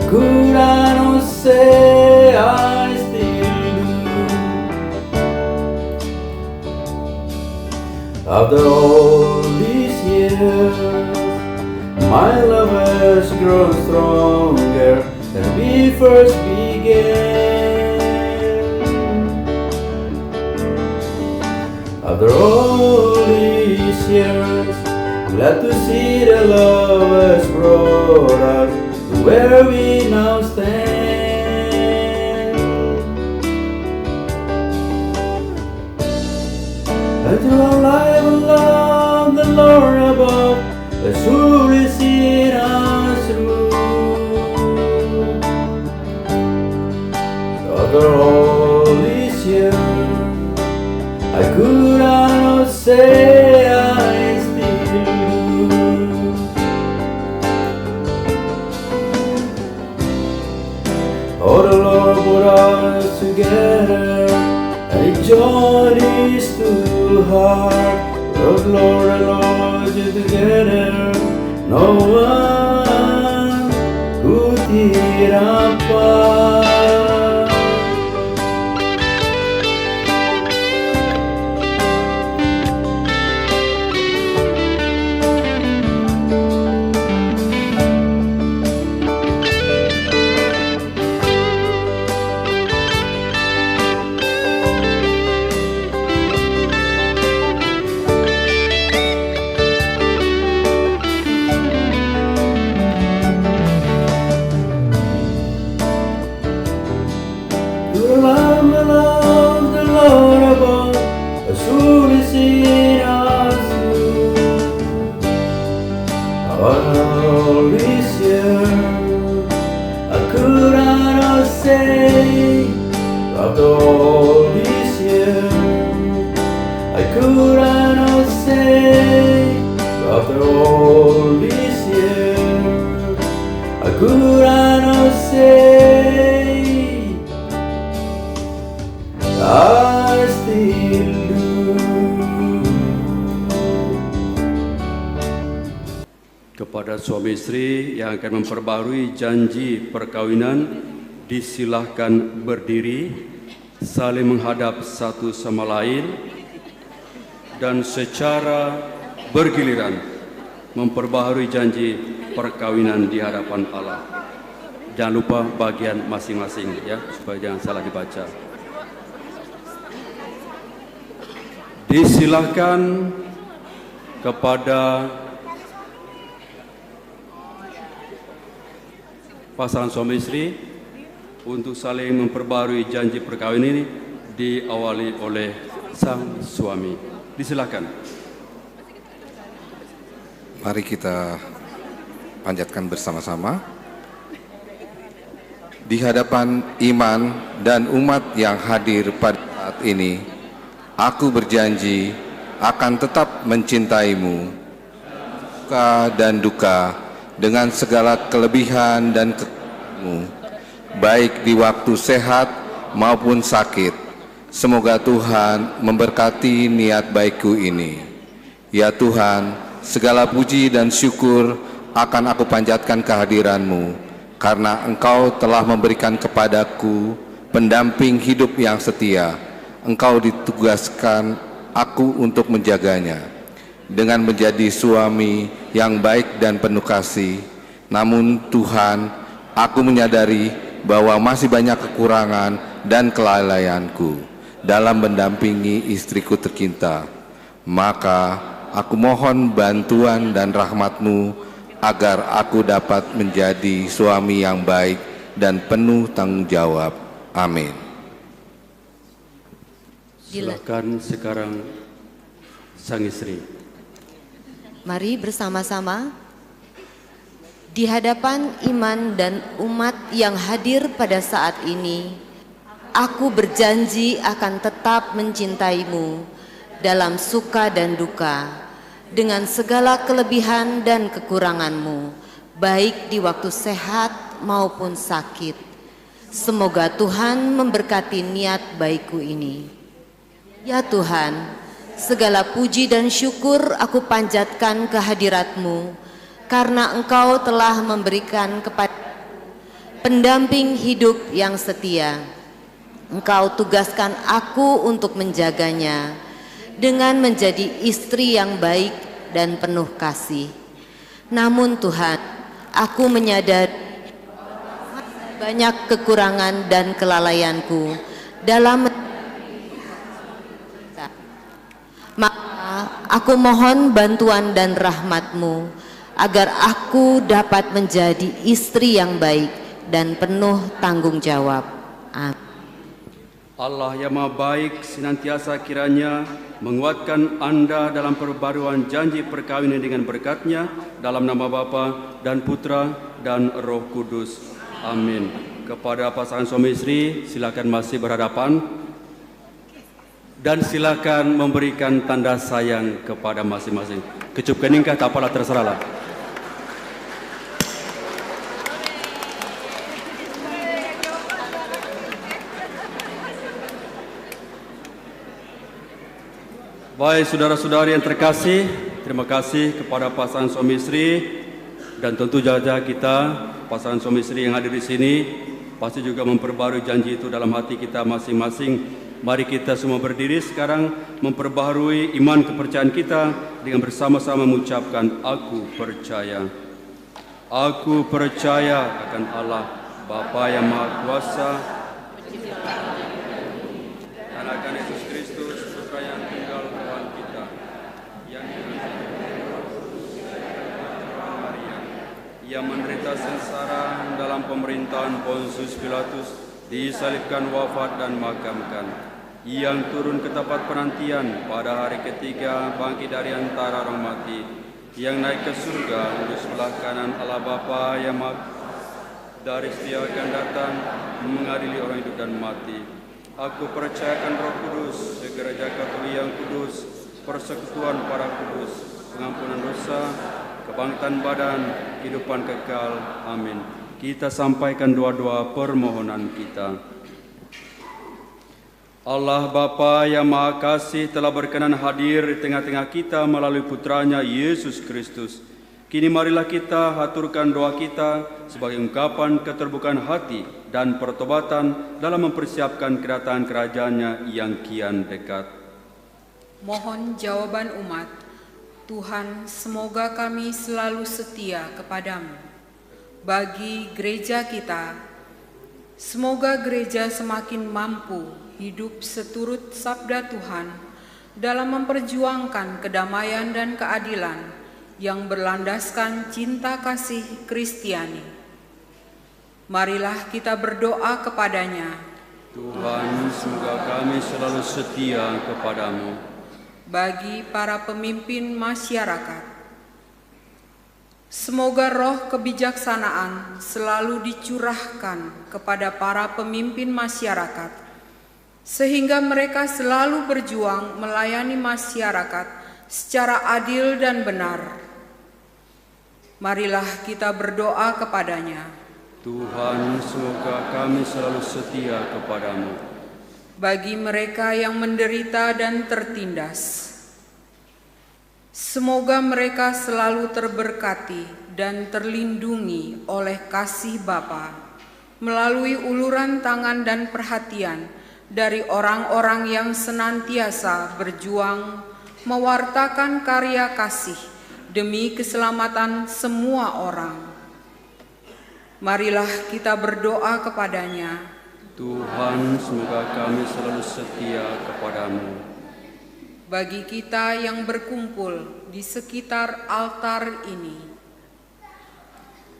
could I not say I still do? After all these years, my love has grown stronger than we first began. After all these years, glad to see the love has brought us to where we now stand. And through our life along, the Lord above has surely seen us through. After all these years, I could not say I still do. Oh, the Lord put us together, and He joined His two hearts. Oh, Lord and Lord, you together, no one could tear apart. All these years, I could not say. After all these years, I could not say. After all these years, I could not say. I still do. Kepada suami istri yang akan memperbarui janji perkawinan, disilahkan berdiri, saling menghadap satu sama lain, dan secara bergiliran memperbaharui janji perkawinan di hadapan Allah. Jangan lupa bagian masing-masing ya, supaya jangan salah dibaca. Disilahkan kepada pasangan suami istri untuk saling memperbarui janji perkawinan ini diawali oleh sang suami. Disilakan. Mari kita panjatkan bersama-sama. Di hadapan iman dan umat yang hadir pada saat ini, aku berjanji akan tetap mencintaimu, suka dan duka, dengan segala kelebihan dan kekuranganmu, baik di waktu sehat maupun sakit. Semoga Tuhan memberkati niat baikku ini. Ya Tuhan, segala puji dan syukur akan aku panjatkan kehadiran-Mu, karena Engkau telah memberikan kepadaku pendamping hidup yang setia. Engkau ditugaskan aku untuk menjaganya dengan menjadi suami yang baik dan penuh kasih. Namun Tuhan, aku menyadari bahwa masih banyak kekurangan dan kelalaianku dalam mendampingi istriku tercinta. Maka aku mohon bantuan dan rahmat-Mu agar aku dapat menjadi suami yang baik dan penuh tanggung jawab. Amin. Silakan sekarang sang istri. Mari bersama-sama di hadapan iman dan umat yang hadir pada saat ini, aku berjanji akan tetap mencintaimu dalam suka dan duka, dengan segala kelebihan dan kekuranganmu, baik di waktu sehat maupun sakit. Semoga Tuhan memberkati niat baikku ini. Ya Tuhan, segala puji dan syukur aku panjatkan kehadirat-Mu, karena Engkau telah memberikan kepada pendamping hidup yang setia. Engkau tugaskan aku untuk menjaganya dengan menjadi istri yang baik dan penuh kasih. Namun Tuhan, aku menyadari banyak kekurangan dan kelalaianku dalam maka aku mohon bantuan dan rahmat-Mu agar aku dapat menjadi istri yang baik dan penuh tanggung jawab. Amin. Allah yang Maha Baik senantiasa kiranya menguatkan Anda dalam perbaruan janji perkawinan dengan berkat-Nya, dalam nama Bapa dan Putra dan Roh Kudus. Amin. Kepada pasangan suami istri, silakan masih berhadapan dan silakan memberikan tanda sayang kepada masing-masing. Kecup keningkah tak apalah, terserahlah. Baik saudara-saudari yang terkasih, terima kasih kepada pasangan suami istri, dan tentu saja kita pasangan suami istri yang hadir di sini pasti juga memperbarui janji itu dalam hati kita masing-masing. Mari kita semua berdiri sekarang memperbaharui iman kepercayaan kita dengan bersama-sama mengucapkan aku percaya. Aku percaya akan Allah Bapa yang Maha Kuasa dan akan Yesus Kristus Putra yang tunggal Tuhan kita yang Ia menderita sengsara dalam pemerintahan Pontius Pilatus, disalibkan, wafat dan makamkan. Yang turun ke tempat penantian pada hari ketiga, bangkit dari antara orang mati, yang naik ke surga duduk sebelah kanan Allah Bapa yang dari setia akan datang mengadili orang hidup dan mati. Aku percayakan Roh Kudus, gereja Katolik yang kudus, persekutuan para kudus, pengampunan dosa, kebangkitan badan, kehidupan kekal. Amin. Kita sampaikan doa-doa permohonan kita. Allah Bapa yang Maha Kasih telah berkenan hadir di tengah-tengah kita melalui putranya Yesus Kristus. Kini marilah kita haturkan doa kita sebagai ungkapan keterbukaan hati dan pertobatan dalam mempersiapkan kedatangan kerajaan-Nya yang kian dekat. Mohon jawaban umat. Tuhan, semoga kami selalu setia kepadamu. Bagi gereja kita, semoga gereja semakin mampu hidup seturut sabda Tuhan dalam memperjuangkan kedamaian dan keadilan yang berlandaskan cinta kasih Kristiani. Marilah kita berdoa kepadanya. Tuhan, semoga kami selalu setia kepadamu. Bagi para pemimpin masyarakat, semoga roh kebijaksanaan selalu dicurahkan kepada para pemimpin masyarakat, sehingga mereka selalu berjuang melayani masyarakat secara adil dan benar. Marilah kita berdoa kepadanya. Tuhan, semoga kami selalu setia kepadamu. Bagi mereka yang menderita dan tertindas, semoga mereka selalu terberkati dan terlindungi oleh kasih Bapa melalui uluran tangan dan perhatian dari orang-orang yang senantiasa berjuang mewartakan karya kasih demi keselamatan semua orang. Marilah kita berdoa kepadanya. Tuhan, semoga kami selalu setia kepadamu. Bagi kita yang berkumpul di sekitar altar ini,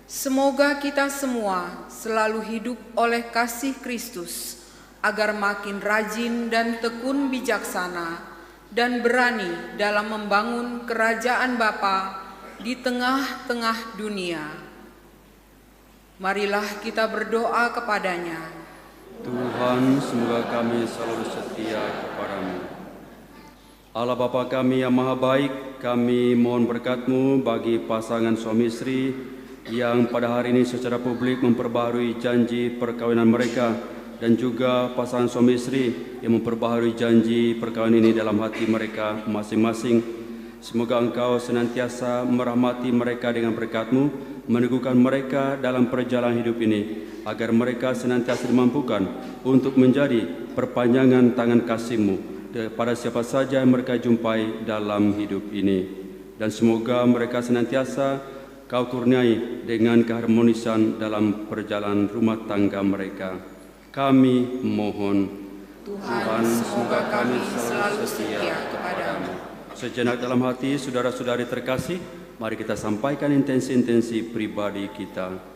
semoga kita semua selalu hidup oleh kasih Kristus agar makin rajin dan tekun bijaksana dan berani dalam membangun kerajaan Bapa di tengah-tengah dunia. Marilah kita berdoa kepadanya. Tuhan, semoga kami selalu setia kepadamu. Allah Bapa kami yang maha baik, kami mohon berkat-Mu bagi pasangan suami istri yang pada hari ini secara publik memperbaharui janji perkawinan mereka, dan juga pasangan suami istri yang memperbaharui janji perkawinan ini dalam hati mereka masing-masing. Semoga Engkau senantiasa merahmati mereka dengan berkat-Mu, meneguhkan mereka dalam perjalanan hidup ini, agar mereka senantiasa dimampukan untuk menjadi perpanjangan tangan kasih-Mu pada siapa saja yang mereka jumpai dalam hidup ini. Dan semoga mereka senantiasa Kau kurniai dengan keharmonisan dalam perjalanan rumah tangga mereka. Kami mohon, Tuhan, semoga kami selalu setia kepadamu. Sejenak dalam hati saudara-saudari terkasih, mari kita sampaikan intensi-intensi pribadi kita.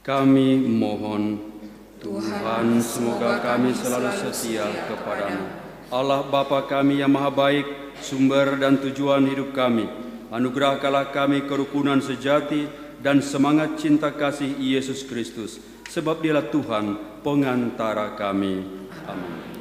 Kami mohon, Tuhan, semoga kami selalu setia kepadamu. Allah Bapa kami yang maha baik, sumber dan tujuan hidup kami, anugerahkanlah kami kerukunan sejati dan semangat cinta kasih Yesus Kristus, sebab Dialah Tuhan pengantara kami. Amin. Amin.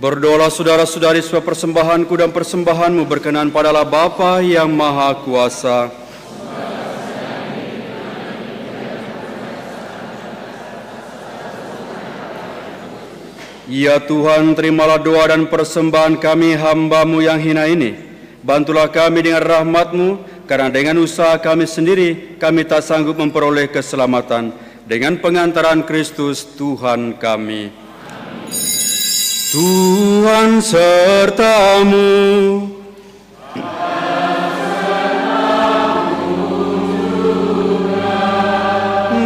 Berdoalah saudara-saudari supaya persembahanku dan persembahanmu berkenan padalah Bapa yang Maha Kuasa. Ya Tuhan, terimalah doa dan persembahan kami hamba-Mu yang hina ini. Bantulah kami dengan rahmat-Mu, karena dengan usaha kami sendiri, kami tak sanggup memperoleh keselamatan. Dengan pengantaran Kristus, Tuhan kami. Tuhan serta-Mu.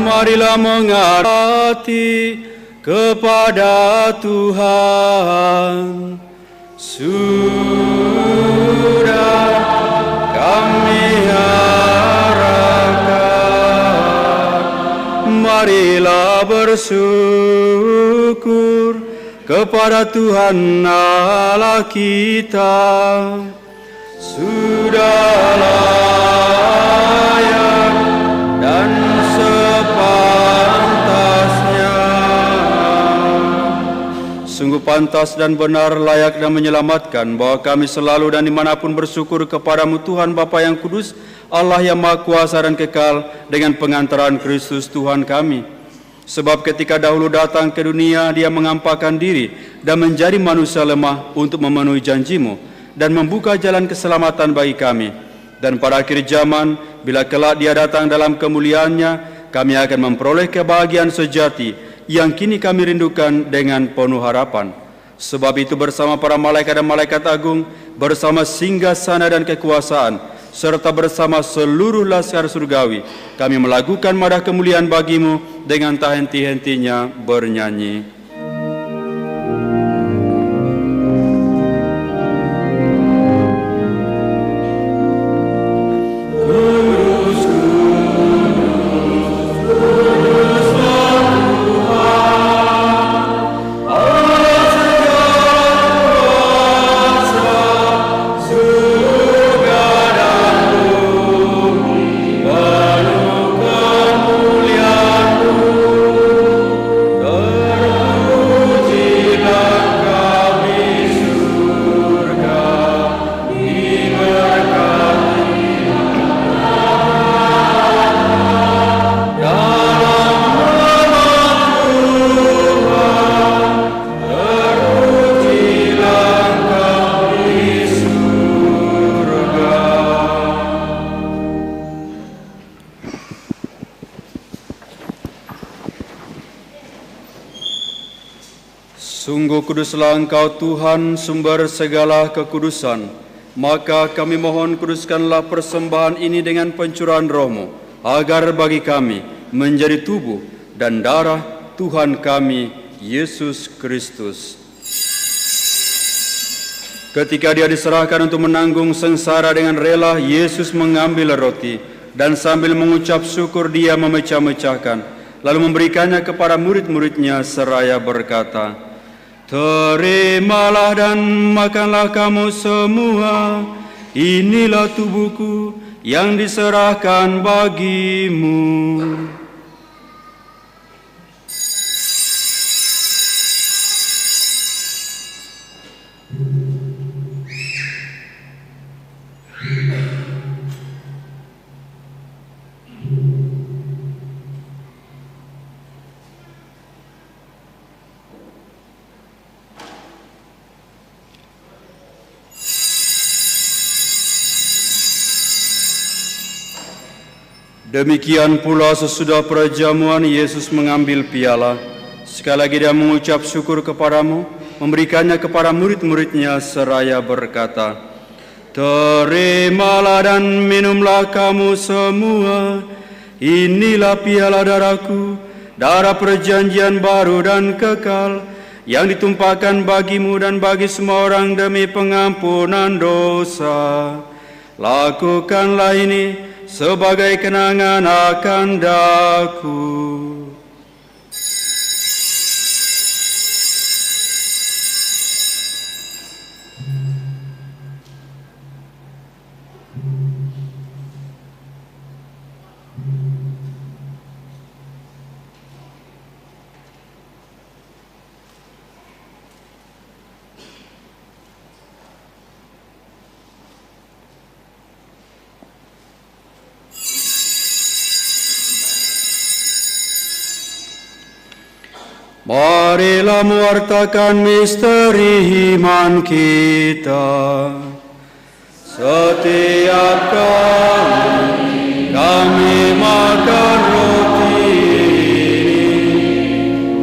Marilah menghormati kepada Tuhan. Sudah kami harapkan, marilah bersyukur kepada Tuhan Allah kita. Sudah layak dan sepantasnya. Sungguh pantas dan benar, layak dan menyelamatkan bahwa kami selalu dan dimanapun bersyukur kepadamu Tuhan Bapa yang kudus, Allah yang Maha Kuasa dan kekal, dengan pengantaran Kristus Tuhan kami. Sebab ketika dahulu datang ke dunia, Dia mengampakkan diri dan menjadi manusia lemah untuk memenuhi janji-Mu dan membuka jalan keselamatan bagi kami. Dan pada akhir zaman, bila kelak Dia datang dalam kemuliaannya, kami akan memperoleh kebahagiaan sejati yang kini kami rindukan dengan penuh harapan. Sebab itu bersama para malaikat dan malaikat agung, bersama singgasana dan kekuasaan, serta bersama seluruh laskar surgawi, kami melakukan madah kemuliaan bagi-Mu dengan tak henti-hentinya bernyanyi. Sungguh kuduslah Engkau Tuhan, sumber segala kekudusan. Maka kami mohon, kuduskanlah persembahan ini dengan pencurahan Roh-Mu, agar bagi kami menjadi tubuh dan darah Tuhan kami, Yesus Kristus. Ketika Dia diserahkan untuk menanggung sengsara dengan rela, Yesus mengambil roti, dan sambil mengucap syukur Dia memecah-mecahkan, lalu memberikannya kepada murid-muridnya seraya berkata, "Terimalah dan makanlah kamu semua, inilah tubuhku yang diserahkan bagimu." Demikian pula sesudah perjamuan, Yesus mengambil piala. Sekali lagi Dia mengucap syukur kepadamu, memberikannya kepada murid-muridnya seraya berkata, "Terimalah dan minumlah kamu semua, inilah piala darahku, darah perjanjian baru dan kekal, yang ditumpahkan bagimu dan bagi semua orang demi pengampunan dosa. Lakukanlah ini sebagai kenangan akan daku." Marilah mewartakan misteri iman kita. Setiap kami makan roti ini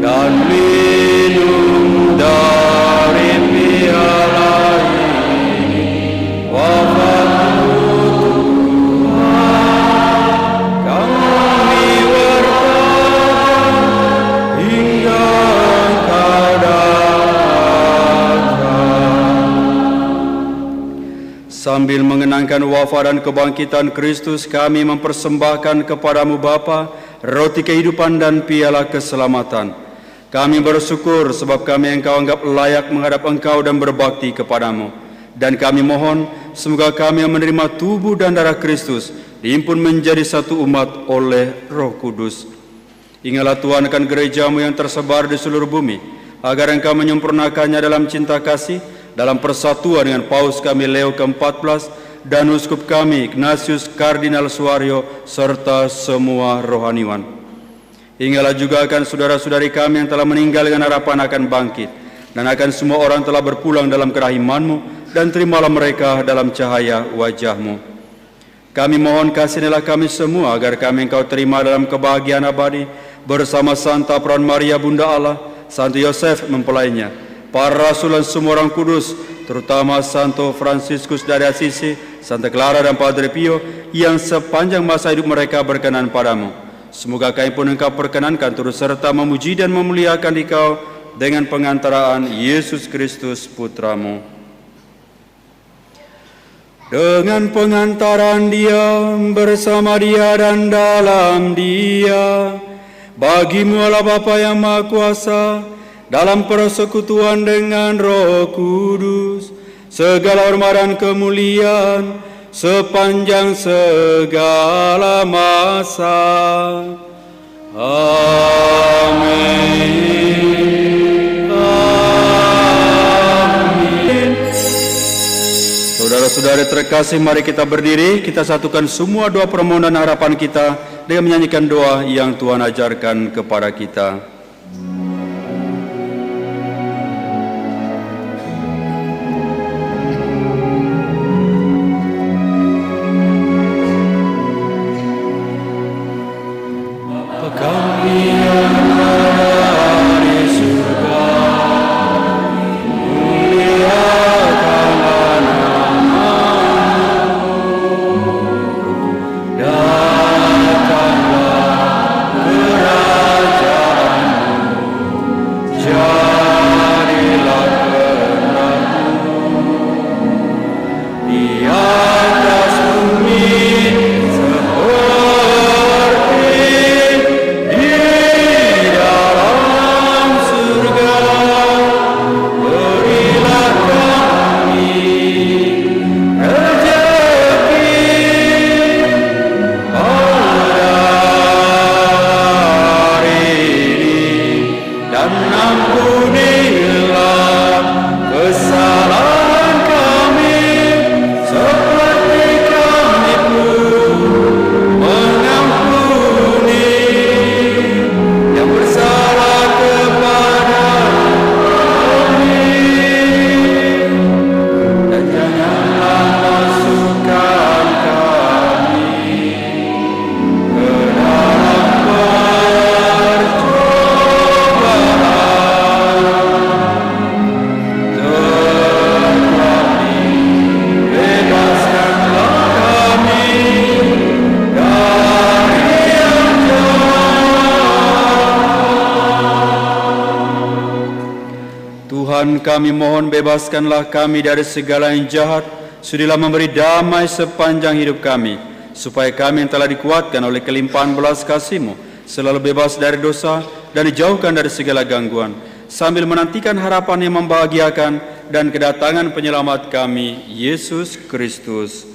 dan minum dari piala ini, wafat-Mu Tuhan kami wartakan hingga Engkau datang. Sambil mengenangkan wafat dan kebangkitan Kristus, kami mempersembahkan kepadamu Bapa, roti kehidupan dan piala keselamatan. Kami bersyukur sebab kami Engkau anggap layak menghadap Engkau dan berbakti kepadamu. Dan kami mohon, semoga kami yang menerima tubuh dan darah Kristus dihimpun menjadi satu umat oleh Roh Kudus. Ingatlah Tuhan akan gerejamu yang tersebar di seluruh bumi, agar Engkau menyempurnakannya dalam cinta kasih, dalam persatuan dengan Paus kami Leo ke-14 dan Uskup kami Ignatius Kardinal Suaryo serta semua rohaniwan. Ingatlah juga akan saudara-saudari kami yang telah meninggal dengan harapan akan bangkit, dan akan semua orang telah berpulang dalam kerahiman-Mu, dan terimalah mereka dalam cahaya wajah-Mu. Kami mohon kasihanilah kami semua agar kami Engkau terima dalam kebahagiaan abadi bersama Santa Peran Maria Bunda Allah, Santo Yosef mempelainya, para rasul dan semua orang kudus, terutama Santo Fransiskus dari Assisi, Santa Clara dan Padre Pio, yang sepanjang masa hidup mereka berkenan padamu. Semoga kami pun Engkau perkenankan turut serta memuji dan memuliakan Engkau dengan pengantaraan Yesus Kristus Putramu. Dengan pengantaran Dia, bersama Dia dan dalam Dia, bagi-Mu Allah Bapa yang Maha Kuasa, dalam persekutuan dengan Roh Kudus, segala hormat dan kemuliaan sepanjang segala masa. Amin. Amin. Saudara-saudari terkasih, mari kita berdiri, kita satukan semua doa permohonan harapan kita dengan menyanyikan doa yang Tuhan ajarkan kepada kita. Kami mohon bebaskanlah kami dari segala yang jahat, sudilah memberi damai sepanjang hidup kami, supaya kami yang telah dikuatkan oleh kelimpahan belas kasih-Mu selalu bebas dari dosa dan dijauhkan dari segala gangguan, sambil menantikan harapan yang membahagiakan dan kedatangan penyelamat kami, Yesus Kristus.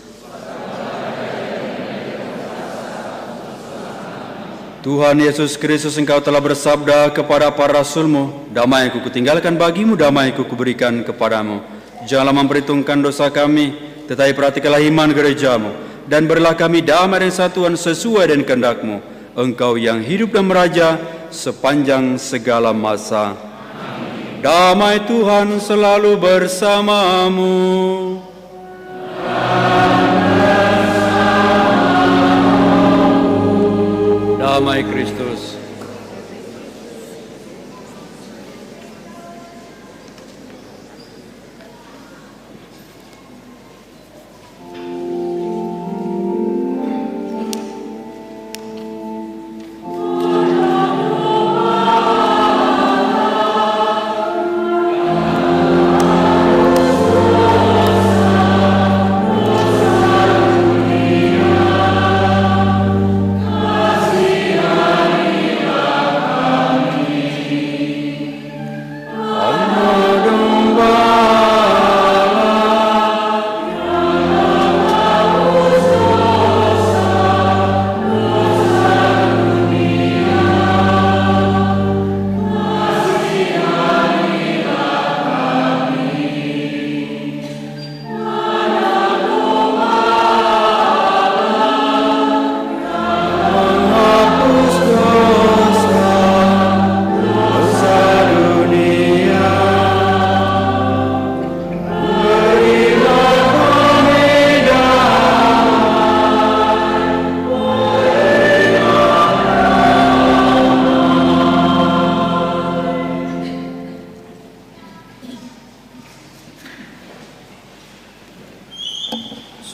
Tuhan Yesus Kristus, Engkau telah bersabda kepada para rasul-Mu, damai-Ku kutinggalkan bagimu, damai-Ku kuberikan kepadamu. Janganlah memperhitungkan dosa kami, tetapi perhatikanlah iman gereja-Mu, dan berilah kami damai dan satuan sesuai dengan kehendak-Mu. Engkau yang hidup dan meraja sepanjang segala masa. Damai Tuhan selalu bersamamu. Damai Kristus.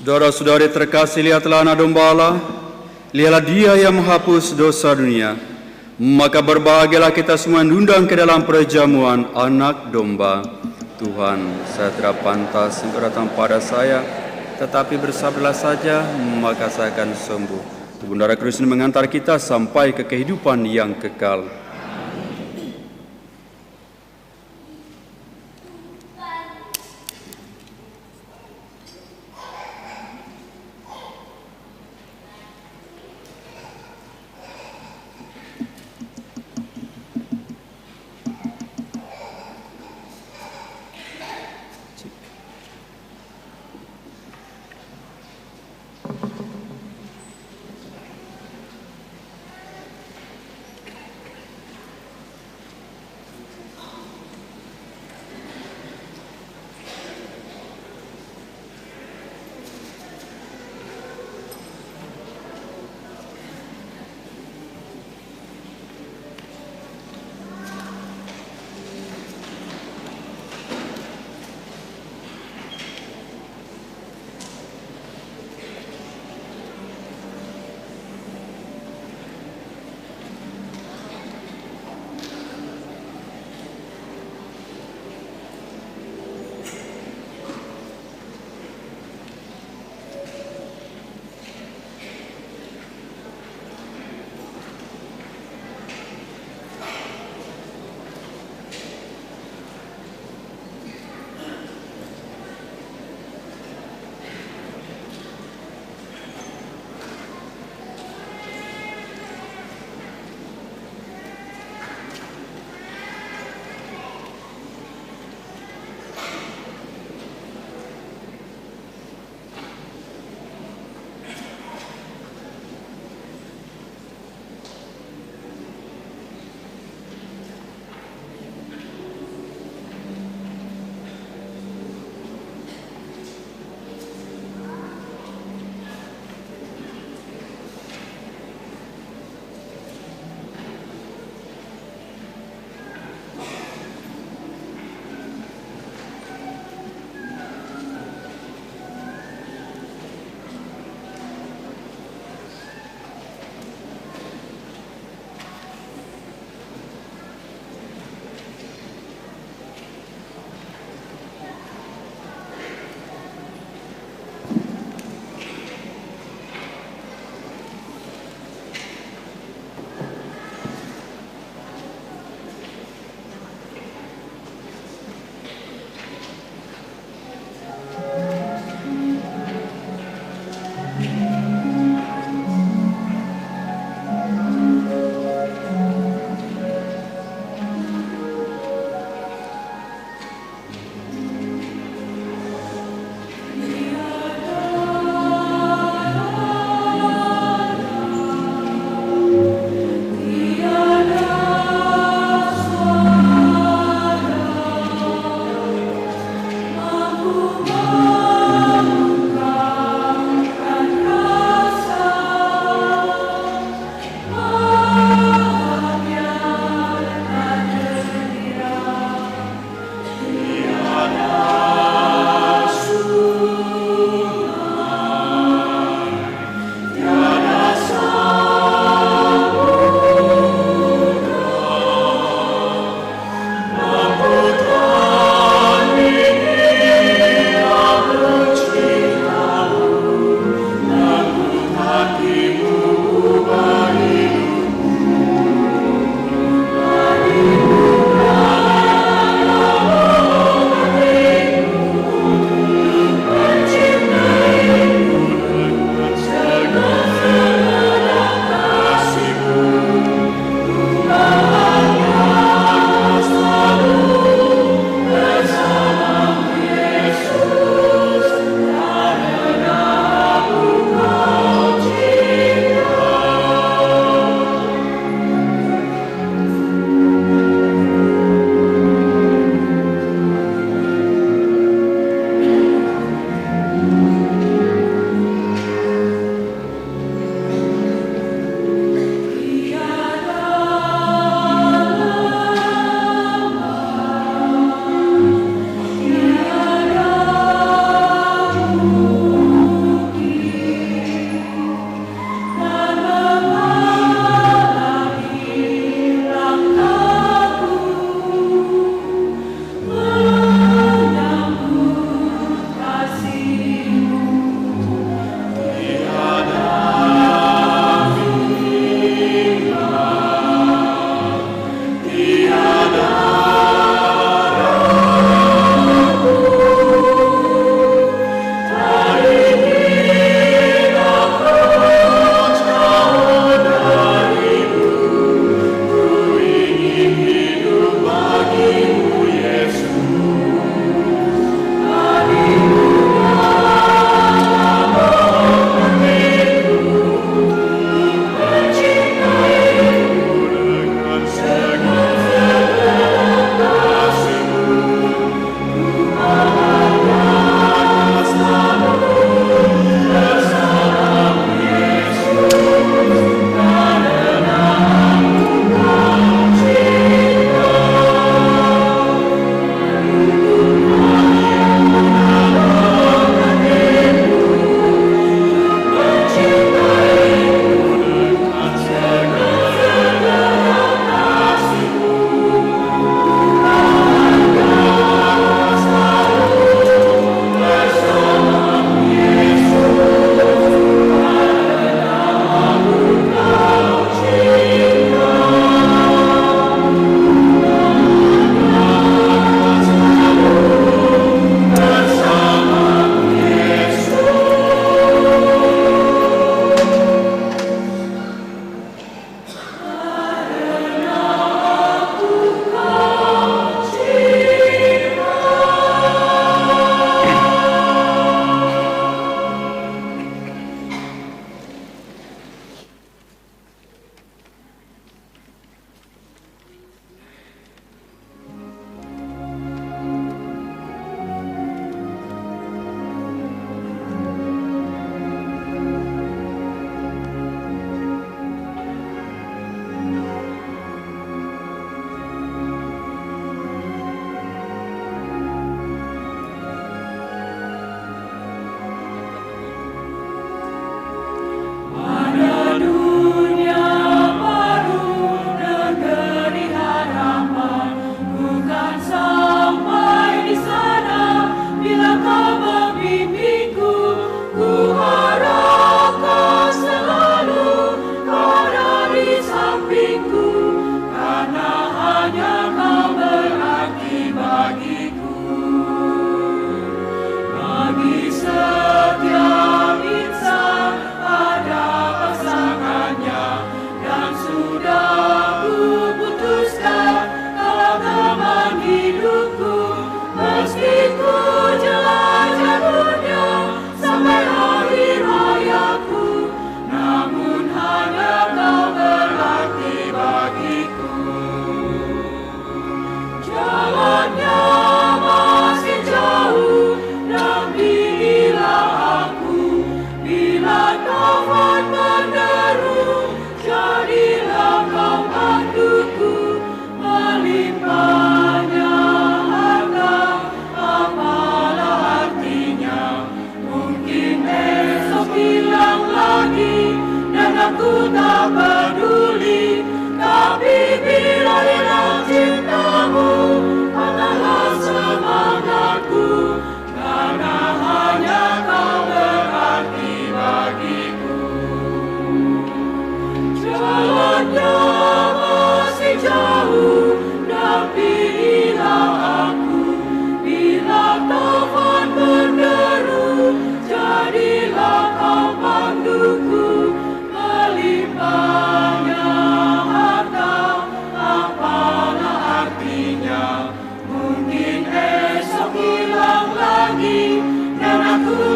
Saudara-saudari terkasih, lihatlah anak domba Allah, lihatlah Dia yang menghapus dosa dunia. Maka berbahagialah kita semua yang diundang ke dalam perjamuan anak domba. Tuhan, saya tidak pantas untuk datang pada saya, tetapi bersabarlah saja, maka saya akan sembuh. Tubuh darah Kristus mengantar kita sampai ke kehidupan yang kekal.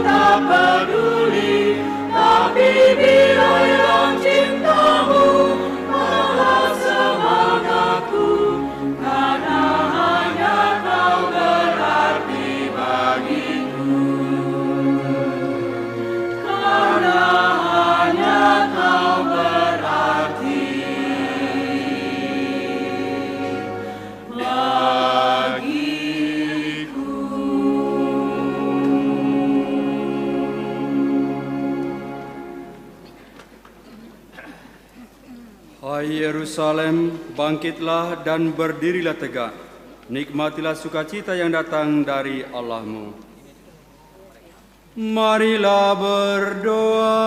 tak peduli, tapi bila hilang cintamu, malah semangatku, karena hanya kau berarti bagiku. Karena hanya kau berarti bagiku. Hai Yerusalem, bangkitlah dan berdirilah tegak. Nikmatilah sukacita yang datang dari Allahmu. Marilah berdoa.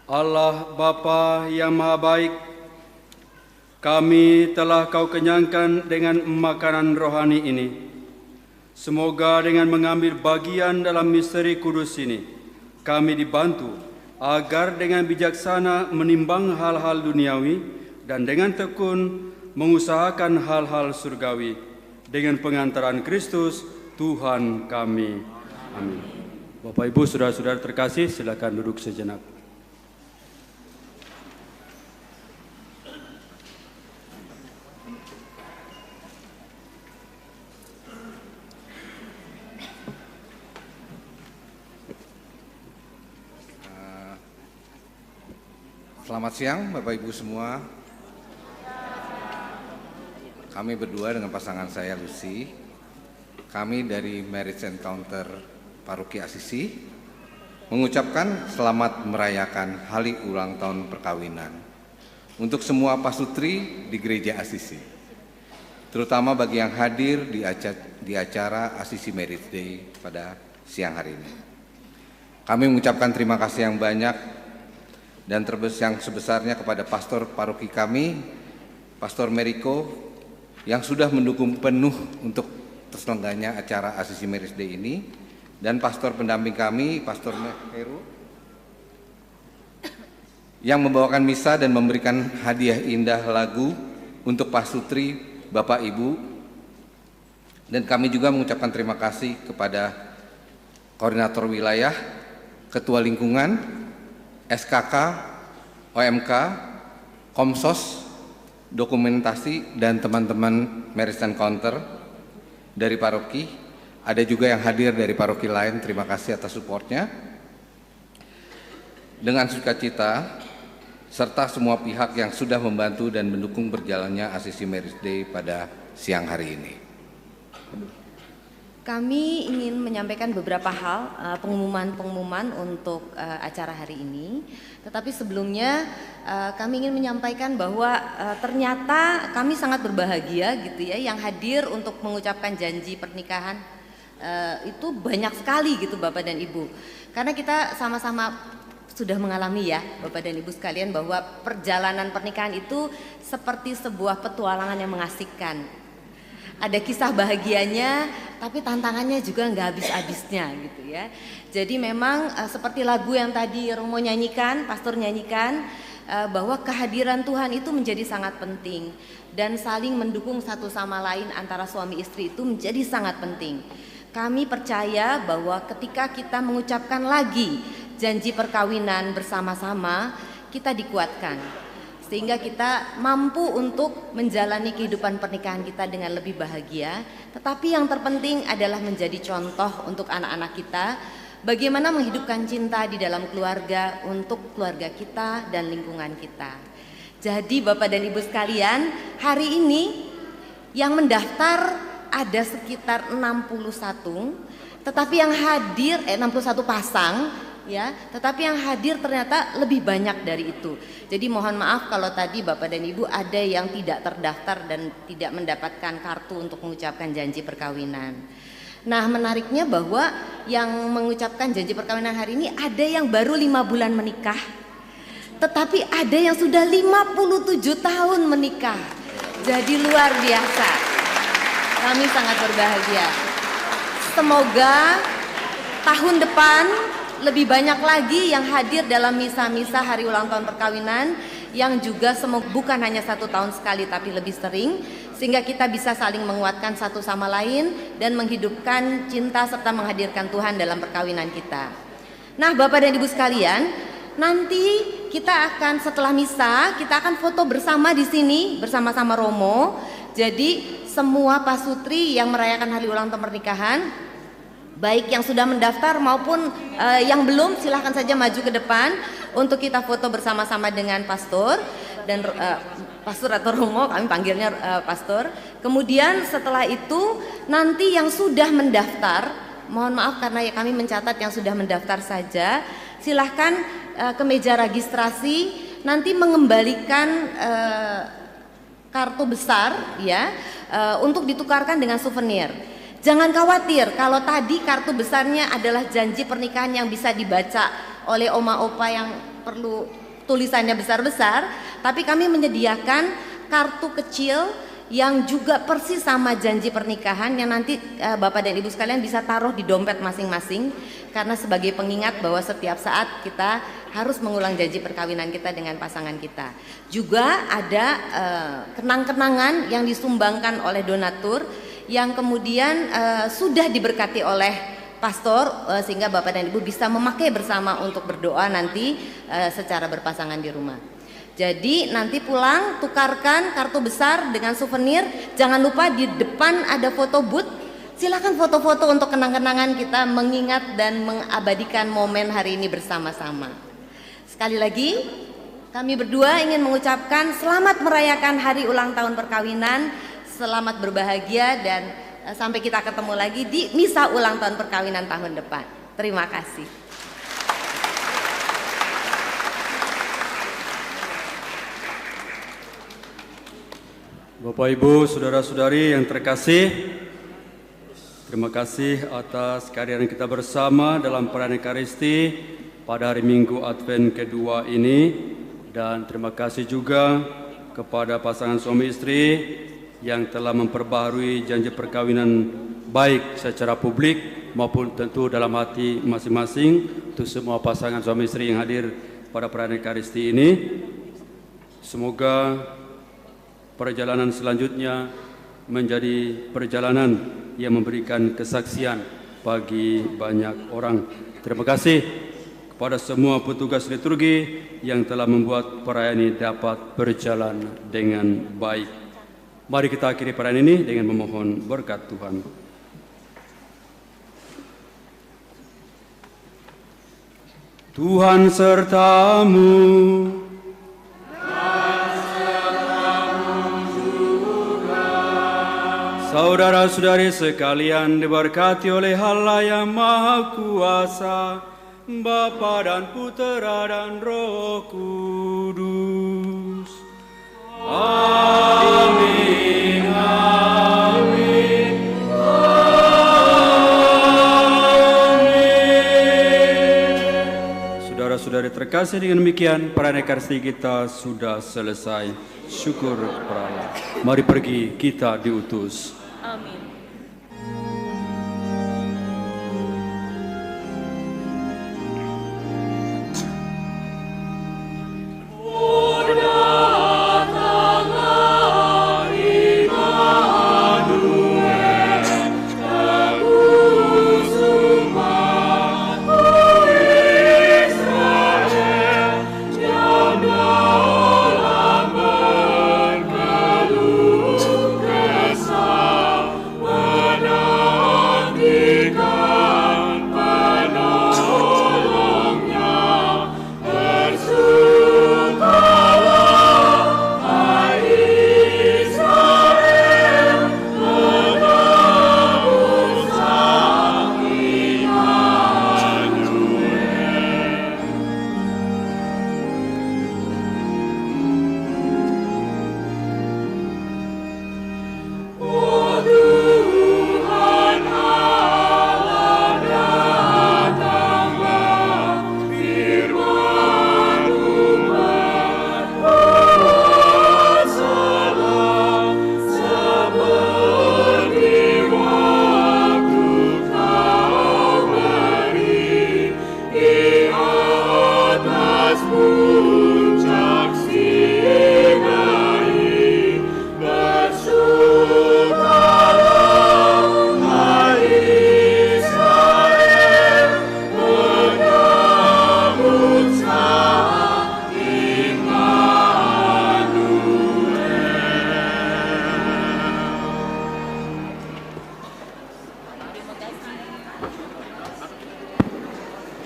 Allah Bapa yang Maha Baik, kami telah Kau kenyangkan dengan makanan rohani ini. Semoga dengan mengambil bagian dalam misteri kudus ini, kami dibantu agar dengan bijaksana menimbang hal-hal duniawi dan dengan tekun mengusahakan hal-hal surgawi dengan pengantaran Kristus Tuhan kami. Amin. Bapak Ibu, saudara-saudara terkasih, silakan duduk sejenak. Selamat siang Bapak Ibu semua. Kami berdua dengan pasangan saya Lucy. Kami dari Marriage Encounter Paroki Asisi mengucapkan selamat merayakan hari ulang tahun perkawinan untuk semua pasutri di Gereja Asisi, terutama bagi yang hadir di acara Asisi Marriage Day pada siang hari ini. Kami mengucapkan terima kasih yang banyak dan yang sebesarnya kepada pastor paroki kami, Pastor Meriko, yang sudah mendukung penuh untuk terselenggaranya acara Asisi Marriage Day ini, dan pastor pendamping kami, Pastor Heru, yang membawakan misa dan memberikan hadiah indah lagu untuk pasutri, Bapak Ibu. Dan kami juga mengucapkan terima kasih kepada Koordinator Wilayah, Ketua Lingkungan, SKK, OMK, Komsos, Dokumentasi, dan teman-teman Marriage Encounter dari paroki. Ada juga yang hadir dari paroki lain, terima kasih atas supportnya. Dengan sukacita, serta semua pihak yang sudah membantu dan mendukung berjalannya Asisi Marriage Day pada siang hari ini. Kami ingin menyampaikan beberapa hal, pengumuman-pengumuman untuk acara hari ini. Tetapi sebelumnya kami ingin menyampaikan bahwa ternyata kami sangat berbahagia gitu ya, yang hadir untuk mengucapkan janji pernikahan itu banyak sekali gitu Bapak dan Ibu. Karena kita sama-sama sudah mengalami ya Bapak dan Ibu sekalian bahwa perjalanan pernikahan itu seperti sebuah petualangan yang mengasihkan. Ada kisah bahagianya, tapi tantangannya juga nggak habis-habisnya gitu ya. Jadi memang seperti lagu yang tadi Romo nyanyikan, Pastor nyanyikan, bahwa kehadiran Tuhan itu menjadi sangat penting dan saling mendukung satu sama lain antara suami istri itu menjadi sangat penting. Kami percaya bahwa ketika kita mengucapkan lagi janji perkawinan bersama-sama, kita dikuatkan. Sehingga kita mampu untuk menjalani kehidupan pernikahan kita dengan lebih bahagia. Tetapi yang terpenting adalah menjadi contoh untuk anak-anak kita, bagaimana menghidupkan cinta di dalam keluarga untuk keluarga kita dan lingkungan kita. Jadi Bapak dan Ibu sekalian, hari ini yang mendaftar ada sekitar 61, tetapi yang hadir 61 pasang ya, tetapi yang hadir ternyata lebih banyak dari itu. Jadi mohon maaf kalau tadi Bapak dan Ibu ada yang tidak terdaftar dan tidak mendapatkan kartu untuk mengucapkan janji perkawinan. Nah, menariknya bahwa yang mengucapkan janji perkawinan hari ini ada yang baru 5 bulan menikah, tetapi ada yang sudah 57 tahun menikah. Jadi luar biasa. Kami sangat berbahagia. Semoga tahun depan lebih banyak lagi yang hadir dalam misa-misa hari ulang tahun perkawinan yang juga bukan hanya 1 tahun sekali tapi lebih sering, sehingga kita bisa saling menguatkan satu sama lain dan menghidupkan cinta serta menghadirkan Tuhan dalam perkawinan kita. Nah, Bapak dan Ibu sekalian, nanti kita akan setelah misa kita akan foto bersama di sini bersama-sama Romo. Jadi semua pasutri yang merayakan hari ulang tahun pernikahan, baik yang sudah mendaftar maupun yang belum, silahkan saja maju ke depan untuk kita foto bersama-sama dengan pastor dan pastor atau Romo, kami panggilnya pastor. Kemudian setelah itu nanti yang sudah mendaftar, mohon maaf karena kami mencatat yang sudah mendaftar saja, silahkan ke meja registrasi, nanti mengembalikan kartu besar ya untuk ditukarkan dengan souvenir. Jangan khawatir kalau tadi kartu besarnya adalah janji pernikahan yang bisa dibaca oleh oma opa yang perlu tulisannya besar-besar, tapi kami menyediakan kartu kecil yang juga persis sama janji pernikahan yang nanti Bapak dan Ibu sekalian bisa taruh di dompet masing-masing, karena sebagai pengingat bahwa setiap saat kita harus mengulang janji perkawinan kita dengan pasangan kita. Juga ada kenang-kenangan yang disumbangkan oleh donatur yang kemudian sudah diberkati oleh pastor, sehingga Bapak dan Ibu bisa memakai bersama untuk berdoa nanti secara berpasangan di rumah. Jadi nanti pulang tukarkan kartu besar dengan souvenir. Jangan lupa di depan ada foto booth. Silakan foto-foto untuk kenang-kenangan kita mengingat dan mengabadikan momen hari ini bersama-sama. Sekali lagi kami berdua ingin mengucapkan selamat merayakan hari ulang tahun perkawinan. Selamat berbahagia dan sampai kita ketemu lagi di misa ulang tahun perkawinan tahun depan. Terima kasih. Bapak, Ibu, saudara-saudari yang terkasih, terima kasih atas kehadiran kita bersama dalam perayaan Ekaristi pada hari Minggu Advent kedua ini, dan terima kasih juga kepada pasangan suami istri yang telah memperbaharui janji perkawinan baik secara publik maupun tentu dalam hati masing-masing. Untuk semua pasangan suami istri yang hadir pada perayaan Ekaristi ini, semoga perjalanan selanjutnya menjadi perjalanan yang memberikan kesaksian bagi banyak orang. Terima kasih kepada semua petugas liturgi yang telah membuat perayaan ini dapat berjalan dengan baik. Mari kita akhiri perayaan ini dengan memohon berkat Tuhan. Tuhan sertamu. Saudara-saudari sekalian, diberkati oleh Allah yang Maha Kuasa, Bapa dan Putera dan Roh Kudus. Amin. Amin. Amin. Saudara-saudari terkasih, dengan demikian perayaan Ekaristi kita sudah selesai. Syukur kepada Allah. Mari pergi, kita diutus. Amin.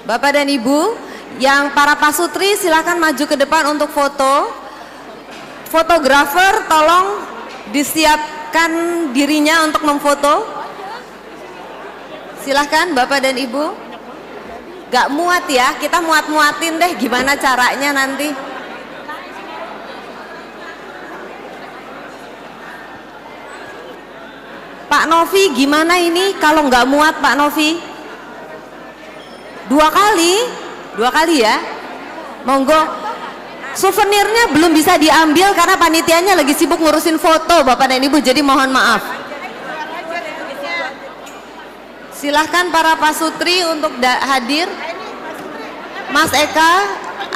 Bapak dan Ibu, yang para pasutri silakan maju ke depan untuk foto. Fotografer tolong disiapkan dirinya untuk memfoto. Silahkan Bapak dan Ibu. Gak muat ya, kita muat-muatin deh gimana caranya nanti. Pak Novi gimana ini kalau nggak muat Pak Novi? Dua kali ya. Monggo. Souvenirnya belum bisa diambil karena panitianya lagi sibuk ngurusin foto Bapak dan Ibu, jadi mohon maaf. Silahkan para pasutri untuk hadir. Mas Eka,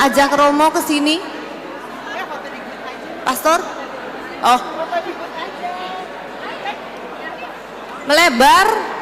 ajak Romo ke sini. Pastor? Oh. Melebar.